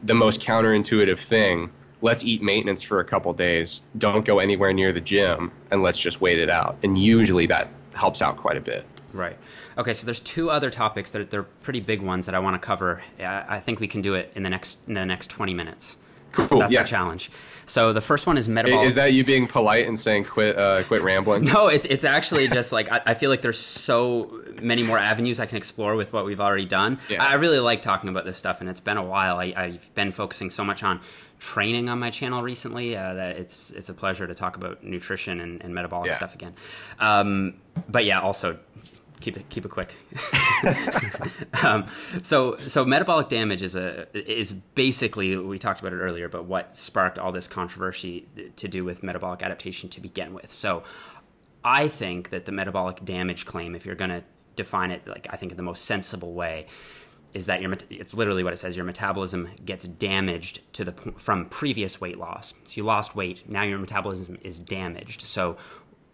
the most counterintuitive thing. Let's eat maintenance for a couple days. Don't go anywhere near the gym, and let's just wait it out. And usually that helps out quite a bit. Right. Okay, so there's two other topics that they're pretty big ones that I want to cover. I think we can do it in the next 20 minutes. Cool. That's our challenge. So the first one is metabolic. Is that you being polite and saying quit rambling? No, it's actually just like I feel like there's so many more avenues I can explore with what we've already done. Yeah. I really like talking about this stuff, and it's been a while. I've been focusing so much on training on my channel recently that it's a pleasure to talk about nutrition and metabolic stuff again. But yeah, also keep it quick. So metabolic damage is basically, we talked about it earlier, but what sparked all this controversy to do with metabolic adaptation to begin with. So I think that the metabolic damage claim, if you're going to define it, like I think in the most sensible way, is that it's literally what it says: your metabolism gets damaged from previous weight loss. So you lost weight, now your metabolism is damaged. So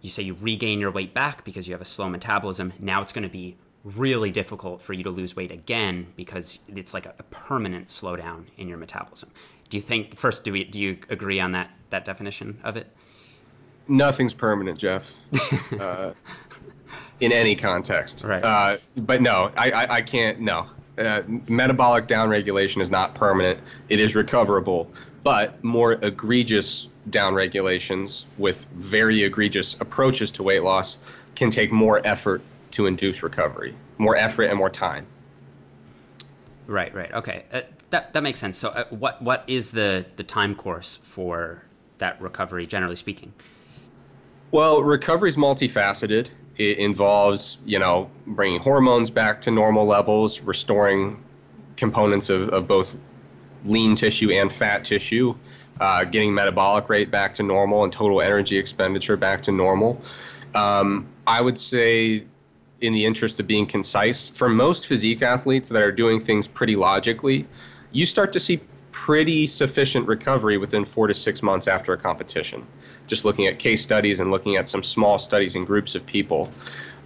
you say you regain your weight back because you have a slow metabolism. Now it's going to be really difficult for you to lose weight again because it's like a permanent slowdown in your metabolism. Do you think, first, do you agree on that definition of it? Nothing's permanent, Jeff, in any context. Right. But no, I can't, no. Metabolic downregulation is not permanent. It is recoverable, but more egregious downregulations with very egregious approaches to weight loss can take more effort to induce recovery, more effort and more time. Right. Okay. That makes sense. So what is the time course for that recovery, generally speaking? Well, recovery is multifaceted. It involves, bringing hormones back to normal levels, restoring components of both lean tissue and fat tissue, getting metabolic rate back to normal and total energy expenditure back to normal. I would say, in the interest of being concise, for most physique athletes that are doing things pretty logically, you start to see pretty sufficient recovery within 4 to 6 months after a competition. Just looking at case studies and looking at some small studies in groups of people.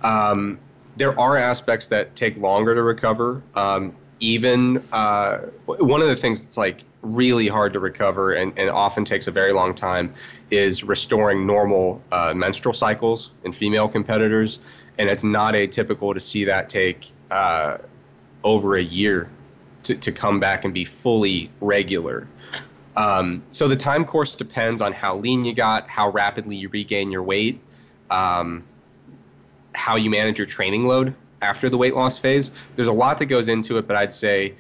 There are aspects that take longer to recover. One of the things that's like really hard to recover and often takes a very long time is restoring normal menstrual cycles in female competitors. And it's not atypical to see that take over a year to come back and be fully regular. So the time course depends on how lean you got, how rapidly you regain your weight, how you manage your training load after the weight loss phase. There's a lot that goes into it, but I'd say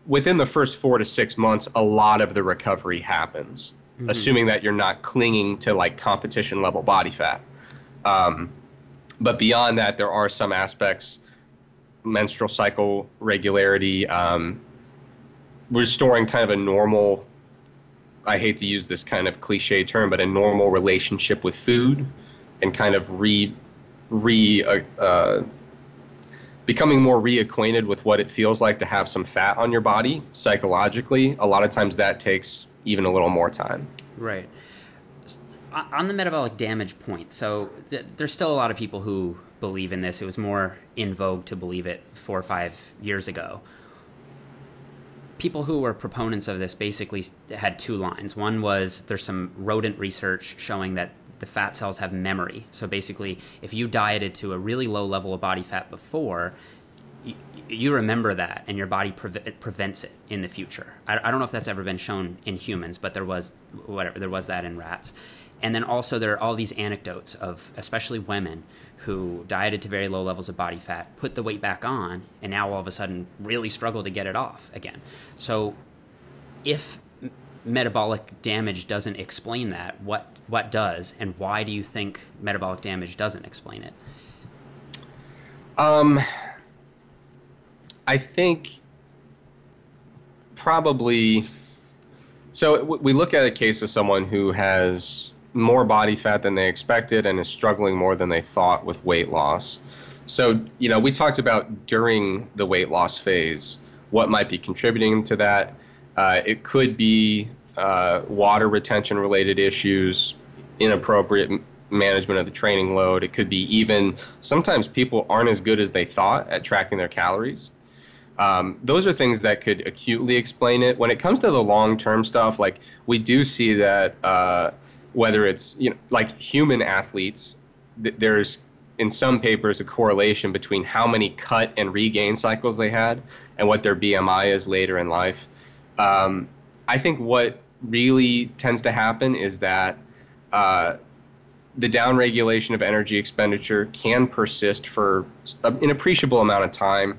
within the first 4 to 6 months, a lot of the recovery happens, assuming that you're not clinging to like competition level body fat. But beyond that, there are some aspects, menstrual cycle regularity, restoring kind of a normal, I hate to use this kind of cliche term, but a normal relationship with food, and kind of becoming more reacquainted with what it feels like to have some fat on your body psychologically. A lot of times that takes even a little more time. Right. On the metabolic damage point, so there's still a lot of people who believe in this. It was more in vogue to believe it 4 or 5 years ago. People who were proponents of this basically had two lines. One was there's some rodent research showing that the fat cells have memory. So basically, if you dieted to a really low level of body fat before, you remember that, and your body prevents it in the future. I don't know if that's ever been shown in humans, but there was that in rats. And then also there are all these anecdotes of especially women who dieted to very low levels of body fat, put the weight back on, and now all of a sudden really struggle to get it off again. So if metabolic damage doesn't explain that, what does, and why do you think metabolic damage doesn't explain it? I think probably, so we look at a case of someone who has more body fat than they expected and is struggling more than they thought with weight loss. So, we talked about during the weight loss phase, what might be contributing to that. It could be water retention related issues, inappropriate management of the training load. It could be even sometimes people aren't as good as they thought at tracking their calories. Those are things that could acutely explain it. When it comes to the long-term stuff, like we do see that whether it's like human athletes, there's in some papers a correlation between how many cut and regain cycles they had and what their BMI is later in life. I think what really tends to happen is that the downregulation of energy expenditure can persist for an appreciable amount of time,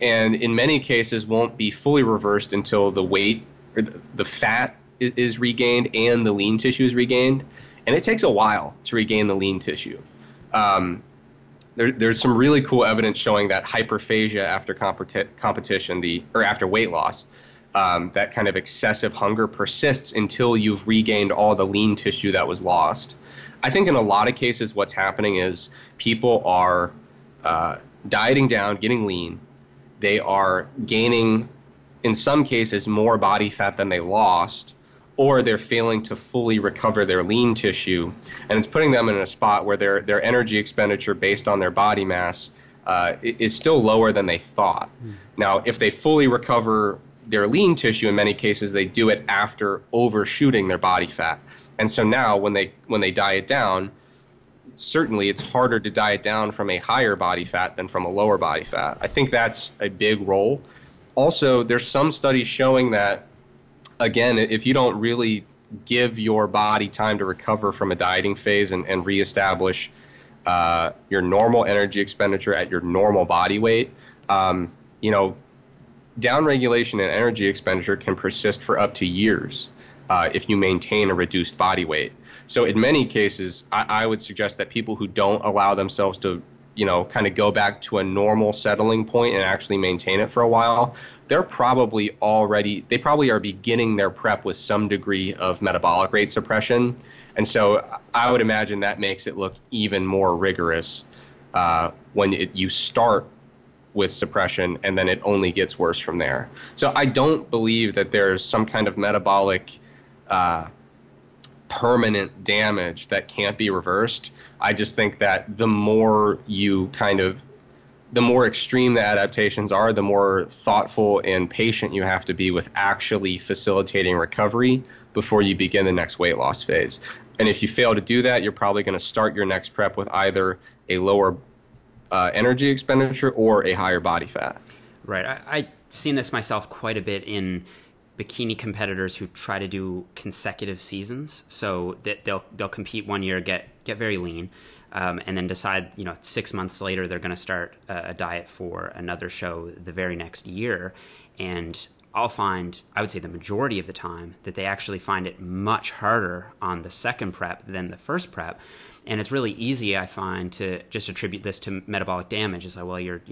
and in many cases won't be fully reversed until the weight or the fat is regained and the lean tissue is regained. And it takes a while to regain the lean tissue. There's some really cool evidence showing that hyperphagia after competition, or after weight loss, that kind of excessive hunger persists until you've regained all the lean tissue that was lost. I think in a lot of cases what's happening is people are dieting down, getting lean. They are gaining, in some cases, more body fat than they lost, or they're failing to fully recover their lean tissue. And it's putting them in a spot where their energy expenditure based on their body mass is still lower than they thought. Now, if they fully recover their lean tissue, in many cases, they do it after overshooting their body fat. And so now when they diet down, certainly it's harder to diet down from a higher body fat than from a lower body fat. I think that's a big role. Also, there's some studies showing that, again, if you don't really give your body time to recover from a dieting phase and reestablish your normal energy expenditure at your normal body weight, downregulation in energy expenditure can persist for up to years if you maintain a reduced body weight. So in many cases, I would suggest that people who don't allow themselves to, kind of go back to a normal settling point and actually maintain it for a while, they probably are beginning their prep with some degree of metabolic rate suppression. And so I would imagine that makes it look even more rigorous when you start with suppression and then it only gets worse from there. So I don't believe that there's some kind of metabolic permanent damage that can't be reversed. I just think that the more extreme the adaptations are, the more thoughtful and patient you have to be with actually facilitating recovery before you begin the next weight loss phase. And if you fail to do that, you're probably going to start your next prep with either a lower energy expenditure or a higher body fat. Right. I've seen this myself quite a bit in bikini competitors who try to do consecutive seasons. So that they'll compete one year, get very lean, and then decide 6 months later they're going to start a diet for another show the very next year. And I would say the majority of the time, that they actually find it much harder on the second prep than the first prep. And it's really easy, I find, to just attribute this to metabolic damage. It's like, well, your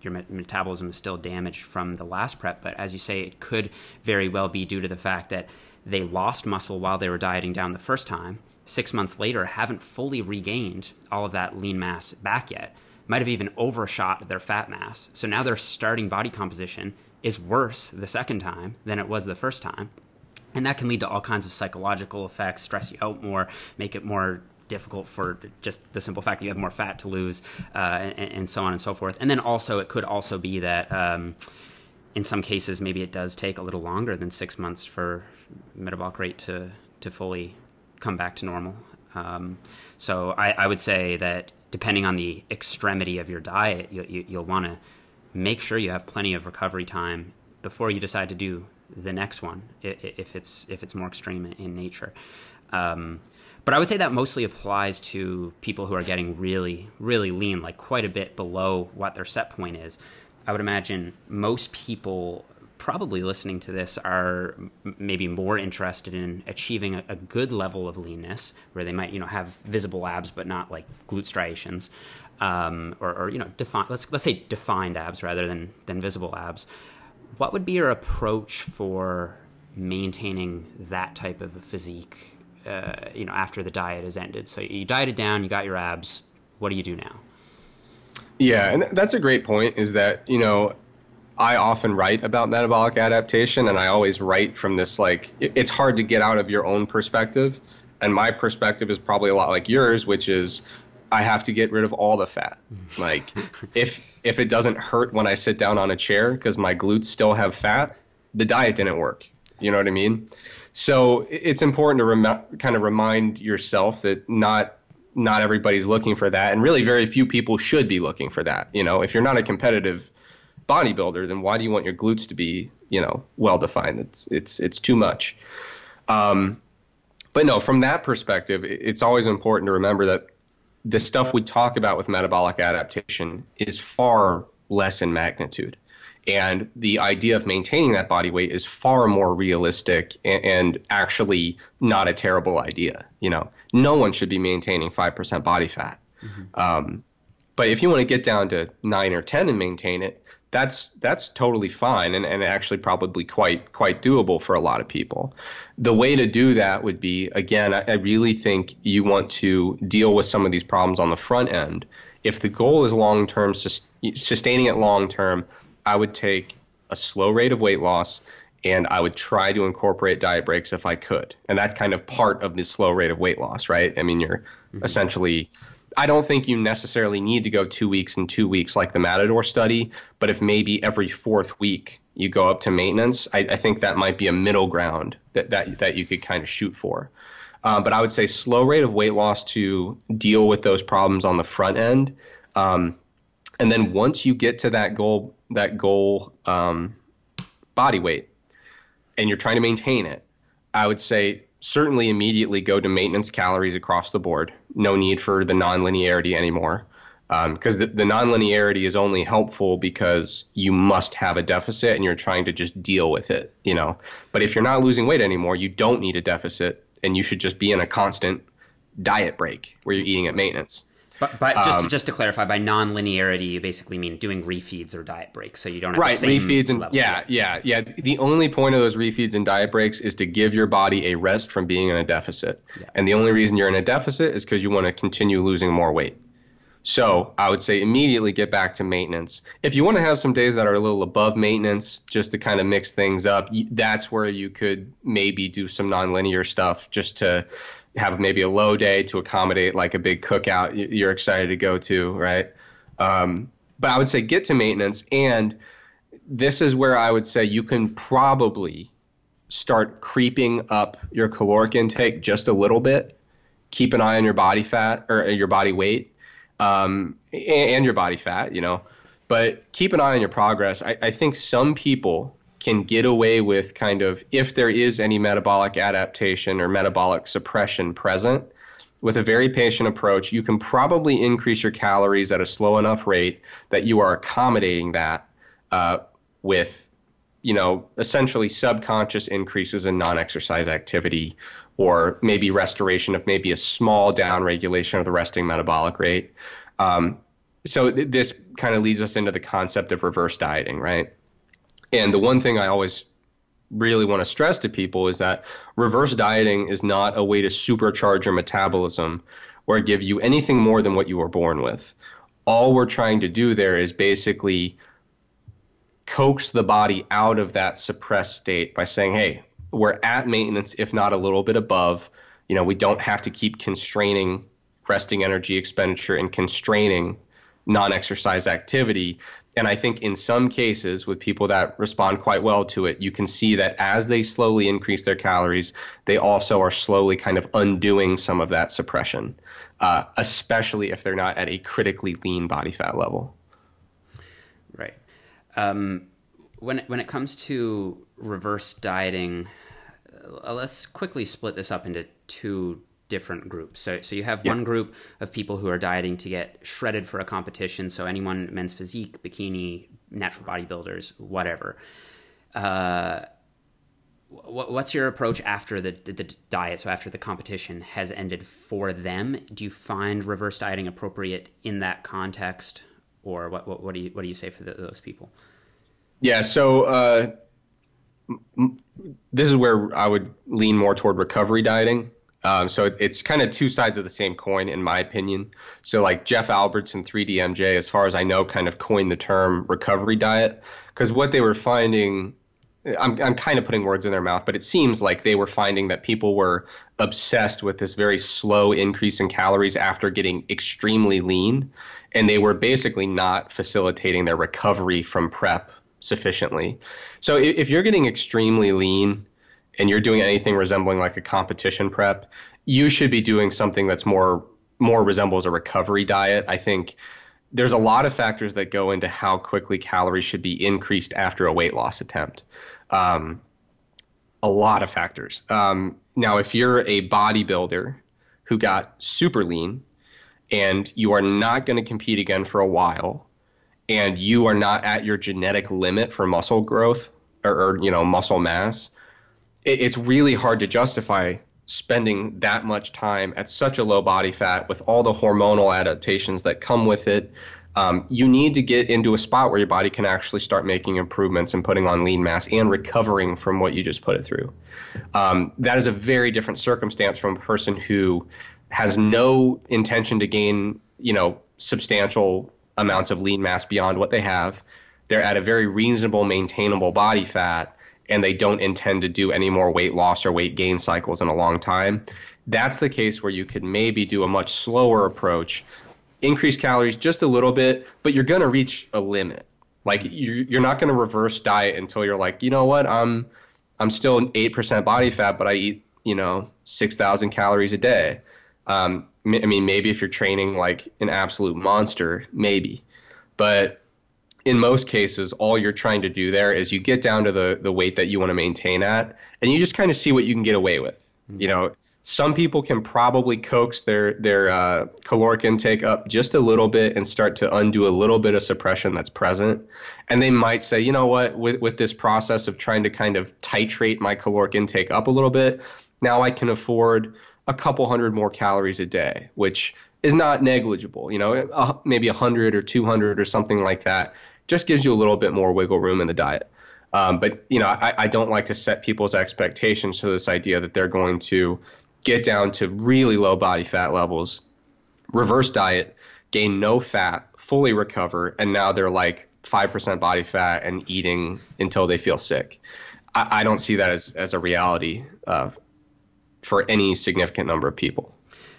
metabolism is still damaged from the last prep. But as you say, it could very well be due to the fact that they lost muscle while they were dieting down the first time. 6 months later, haven't fully regained all of that lean mass back yet. Might have even overshot their fat mass. So now their starting body composition is worse the second time than it was the first time. And that can lead to all kinds of psychological effects, stress you out more, make it more difficult for just the simple fact that you have more fat to lose, and so on and so forth. And then also, it could also be that in some cases, maybe it does take a little longer than 6 months for metabolic rate to fully come back to normal. So I would say that depending on the extremity of your diet, you'll want to make sure you have plenty of recovery time before you decide to do the next one, if it's more extreme in nature. But I would say that mostly applies to people who are getting really, really lean, like quite a bit below what their set point is. I would imagine most people probably listening to this are maybe more interested in achieving a good level of leanness, where they might, have visible abs but not like glute striations, or let's say defined abs rather than visible abs. What would be your approach for maintaining that type of a physique, after the diet has ended? So you dieted down, you got your abs. What do you do now? Yeah, and that's a great point, is that, I often write about metabolic adaptation, and I always write from this, like, it's hard to get out of your own perspective. And my perspective is probably a lot like yours, which is I have to get rid of all the fat. Like, if it doesn't hurt when I sit down on a chair because my glutes still have fat, the diet didn't work. You know what I mean? So it's important to kind of remind yourself that not everybody's looking for that, and really very few people should be looking for that. If you're not a competitive bodybuilder, then why do you want your glutes to be, well defined? It's too much. But no, from that perspective, it's always important to remember that the stuff we talk about with metabolic adaptation is far less in magnitude. And the idea of maintaining that body weight is far more realistic and actually not a terrible idea. No one should be maintaining 5% body fat. Mm-hmm. But if you want to get down to 9 or 10 and maintain it, that's totally fine, and actually probably quite doable for a lot of people. The way to do that would be, again, I really think you want to deal with some of these problems on the front end. If the goal is long-term, sustaining it long-term, I would take a slow rate of weight loss, and I would try to incorporate diet breaks if I could. And that's kind of part of the slow rate of weight loss, right? I mean, you're essentially, I don't think you necessarily need to go 2 weeks and 2 weeks like the Matador study, but if maybe every fourth week you go up to maintenance, I think that might be a middle ground that you could kind of shoot for. But I would say slow rate of weight loss to deal with those problems on the front end. And then once you get to that goal body weight and you're trying to maintain it, I would say certainly immediately go to maintenance calories across the board. No need for the nonlinearity anymore, because the nonlinearity is only helpful because you must have a deficit and you're trying to just deal with it, But if you're not losing weight anymore, you don't need a deficit, and you should just be in a constant diet break where you're eating at maintenance. But just to clarify, by non-linearity, you basically mean doing refeeds or diet breaks, so you don't have right, the same refeeds and level. Yeah. The only point of those refeeds and diet breaks is to give your body a rest from being in a deficit. Yeah. And the only reason you're in a deficit is because you want to continue losing more weight. So I would say immediately get back to maintenance. If you want to have some days that are a little above maintenance, just to kind of mix things up, that's where you could maybe do some nonlinear stuff just to have maybe a low day to accommodate like a big cookout you're excited to go to, right? But I would say get to maintenance, and this is where I would say you can probably start creeping up your caloric intake just a little bit. Keep an eye on your body fat or your body weight, and your body fat, but keep an eye on your progress. I think some people can get away with kind of, if there is any metabolic adaptation or metabolic suppression present, with a very patient approach, you can probably increase your calories at a slow enough rate that you are accommodating that with, essentially subconscious increases in non-exercise activity, or maybe restoration of maybe a small down regulation of the resting metabolic rate. So this kind of leads us into the concept of reverse dieting, right? And the one thing I always really want to stress to people is that reverse dieting is not a way to supercharge your metabolism or give you anything more than what you were born with. All we're trying to do there is basically coax the body out of that suppressed state by saying, hey, we're at maintenance, if not a little bit above. We don't have to keep constraining resting energy expenditure and constraining non-exercise activity. And I think in some cases with people that respond quite well to it, you can see that as they slowly increase their calories, they also are slowly kind of undoing some of that suppression, especially if they're not at a critically lean body fat level. Right. When it comes to reverse dieting, let's quickly split this up into two different groups. So you have one group of people who are dieting to get shredded for a competition. So anyone, men's physique, bikini, natural bodybuilders, whatever. What's your approach after the diet? So after the competition has ended for them, do you find reverse dieting appropriate in that context, or what do you say for those people? Yeah. So this is where I would lean more toward recovery dieting. So it's kind of two sides of the same coin, in my opinion. So like Jeff Alberts and 3DMJ, as far as I know, kind of coined the term recovery diet, because what they were finding, I'm kind of putting words in their mouth, but it seems like they were finding that people were obsessed with this very slow increase in calories after getting extremely lean, and they were basically not facilitating their recovery from prep sufficiently. So if you're getting extremely lean and you're doing anything resembling like a competition prep, you should be doing something that's more resembles a recovery diet. I think there's a lot of factors that go into how quickly calories should be increased after a weight loss attempt. A lot of factors. Now, if you're a bodybuilder who got super lean and you are not going to compete again for a while, and you are not at your genetic limit for muscle growth or muscle mass, it's really hard to justify spending that much time at such a low body fat with all the hormonal adaptations that come with it. You need to get into a spot where your body can actually start making improvements and putting on lean mass and recovering from what you just put it through. That is a very different circumstance from a person who has no intention to gain, substantial amounts of lean mass beyond what they have. They're at a very reasonable, maintainable body fat, and they don't intend to do any more weight loss or weight gain cycles in a long time. That's the case where you could maybe do a much slower approach, increase calories just a little bit, but you're going to reach a limit. Like you're not going to reverse diet until you're like, you know what, I'm still 8% body fat, but I eat, 6,000 calories a day. I mean, maybe if you're training like an absolute monster, maybe. But in most cases, all you're trying to do there is you get down to the weight that you want to maintain at, and you just kind of see what you can get away with. Mm-hmm. Some people can probably coax their caloric intake up just a little bit and start to undo a little bit of suppression that's present. And they might say, you know what, with this process of trying to kind of titrate my caloric intake up a little bit, now I can afford a couple hundred more calories a day, which is not negligible. Maybe 100 or 200 or something like that just gives you a little bit more wiggle room in the diet. But I don't like to set people's expectations to this idea that they're going to get down to really low body fat levels, reverse diet, gain no fat, fully recover, and now they're like 5% body fat and eating until they feel sick. I don't see that as a reality for any significant number of people.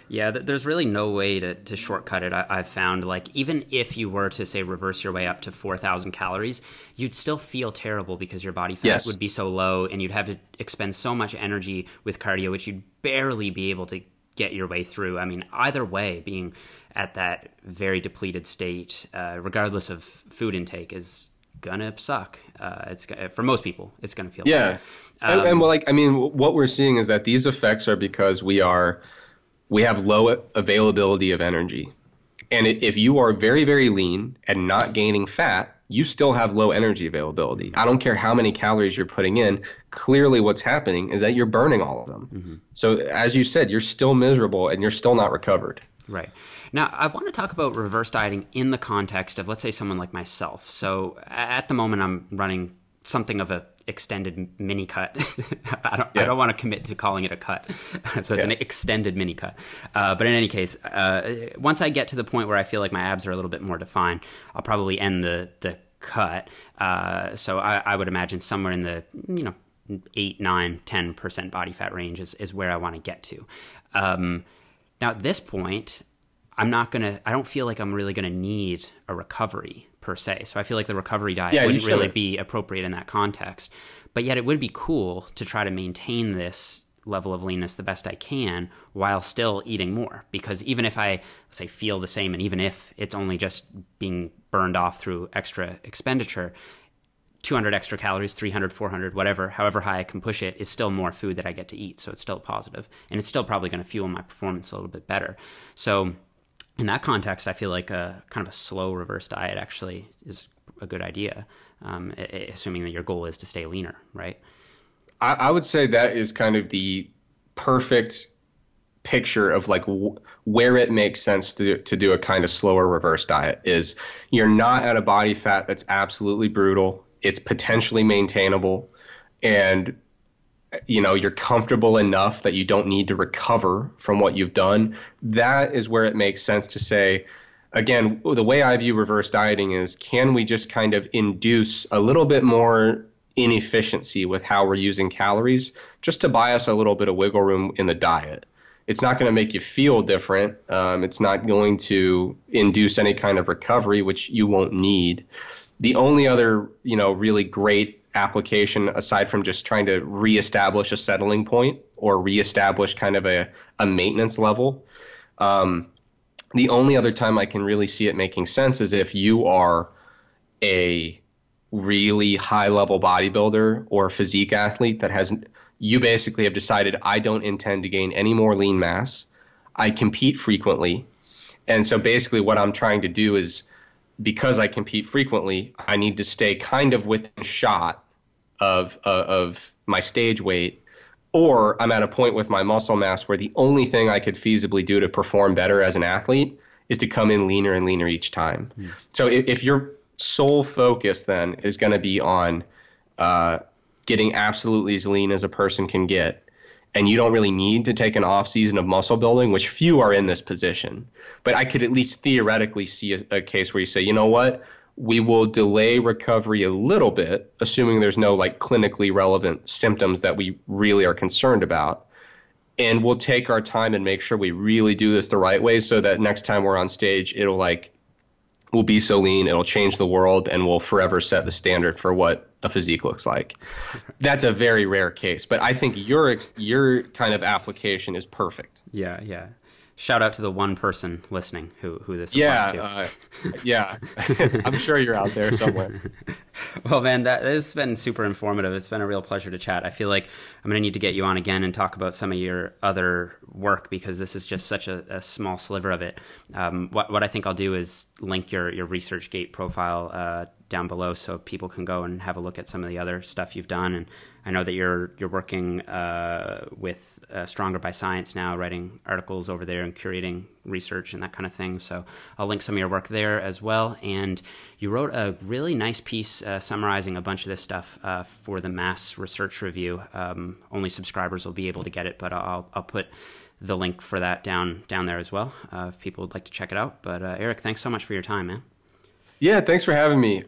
Yeah, there's really no way to shortcut it. I've found, like, even if you were to, say, reverse your way up to 4,000 calories, you'd still feel terrible because your body fat would be so low, and you'd have to expend so much energy with cardio, which you'd barely be able to get your way through. I mean, either way, being at that very depleted state, regardless of food intake, is gonna suck. It's for most people, it's gonna feel bad. What we're seeing is that these effects are because we have low availability of energy. And if you are very, very lean and not gaining fat, you still have low energy availability. I don't care how many calories you're putting in. Clearly what's happening is that you're burning all of them. Mm-hmm. So as you said, you're still miserable and you're still not recovered. Right. Now, I want to talk about reverse dieting in the context of, let's say, someone like myself. So at the moment, I'm running something of a extended mini cut. I don't want to commit to calling it a cut. So it's an extended mini cut. But in any case, once I get to the point where I feel like my abs are a little bit more defined, I'll probably end the cut. So I would imagine somewhere in the 8, 9, 10% body fat range is where I want to get to. Now at this point, I don't feel like I'm really gonna need a recovery per se. So I feel like the recovery diet wouldn't really be appropriate in that context. But yet it would be cool to try to maintain this level of leanness the best I can while still eating more. Because even if I, let's say, feel the same, and even if it's only just being burned off through extra expenditure, 200 extra calories, 300, 400, whatever, however high I can push it, is still more food that I get to eat. So it's still positive, and it's still probably going to fuel my performance a little bit better. So in that context, I feel like a kind of a slow reverse diet actually is a good idea, assuming that your goal is to stay leaner, right? I would say that is kind of the perfect picture of like where it makes sense to do a kind of slower reverse diet. Is you're not at a body fat that's absolutely brutal. It's potentially maintainable, and you're comfortable enough that you don't need to recover from what you've done. That is where it makes sense to say, again, the way I view reverse dieting is, can we just kind of induce a little bit more inefficiency with how we're using calories, just to buy us a little bit of wiggle room in the diet? It's not going to make you feel different. It's not going to induce any kind of recovery, which you won't need. The only other, really great application, aside from just trying to reestablish a settling point or reestablish kind of a maintenance level, the only other time I can really see it making sense is if you are a really high-level bodybuilder or physique athlete that you basically have decided, I don't intend to gain any more lean mass. I compete frequently. And so basically what I'm trying to do is, because I compete frequently, I need to stay kind of within shot of my stage weight, or I'm at a point with my muscle mass where the only thing I could feasibly do to perform better as an athlete is to come in leaner and leaner each time. So if your sole focus then is going to be on getting absolutely as lean as a person can get, and you don't really need to take an off season of muscle building, which few are in this position, but I could at least theoretically see a case where you say, you know what, we will delay recovery a little bit, assuming there's no like clinically relevant symptoms that we really are concerned about, and we'll take our time and make sure we really do this the right way, so that next time we're on stage, we'll be so lean, it'll change the world, and we'll forever set the standard for what a physique looks like. That's a very rare case, but I think your kind of application is perfect. Yeah. Shout out to the one person listening who this applies to. Yeah. I'm sure you're out there somewhere. Well, man, this has been super informative. It's been a real pleasure to chat. I feel like I'm going to need to get you on again and talk about some of your other work, because this is just such a small sliver of it. What I think I'll do is link your ResearchGate profile down below so people can go and have a look at some of the other stuff you've done. And I know that you're working with Stronger by Science now, writing articles over there and curating research and that kind of thing. So I'll link some of your work there as well. And you wrote a really nice piece summarizing a bunch of this stuff for the Mass Research Review. Only subscribers will be able to get it, but I'll put the link for that down there as well if people would like to check it out. But Eric, thanks so much for your time, man. Yeah, thanks for having me.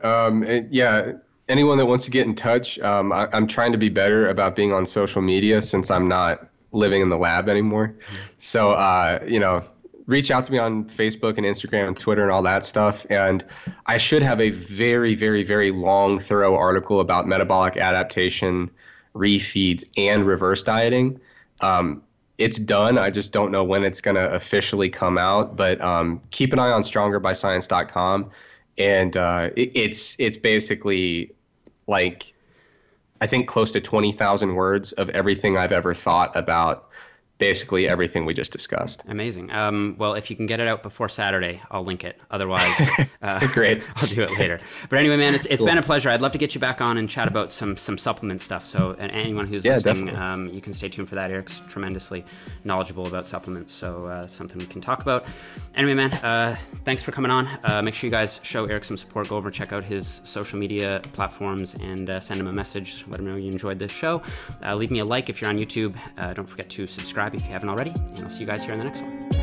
Anyone that wants to get in touch, I'm trying to be better about being on social media since I'm not living in the lab anymore. So, reach out to me on Facebook and Instagram and Twitter and all that stuff. And I should have a very, very, very long, thorough article about metabolic adaptation, refeeds, and reverse dieting. It's done. I just don't know when it's going to officially come out. But keep an eye on strongerbyscience.com. And it's basically like, I think, close to 20,000 words of everything I've ever thought about basically everything we just discussed. Amazing. Well, if you can get it out before Saturday, I'll link it. Otherwise, great. I'll do it later. But anyway, man, it's cool. Been a pleasure. I'd love to get you back on and chat about some supplement stuff. So anyone who's listening, you can stay tuned for that. Eric's tremendously knowledgeable about supplements, so something we can talk about. Anyway, man, thanks for coming on. Make sure you guys show Eric some support. Go over, check out his social media platforms, and send him a message. Let him know you enjoyed this show. Leave me a like if you're on YouTube. Don't forget to subscribe if you haven't already, and I'll see you guys here in the next one.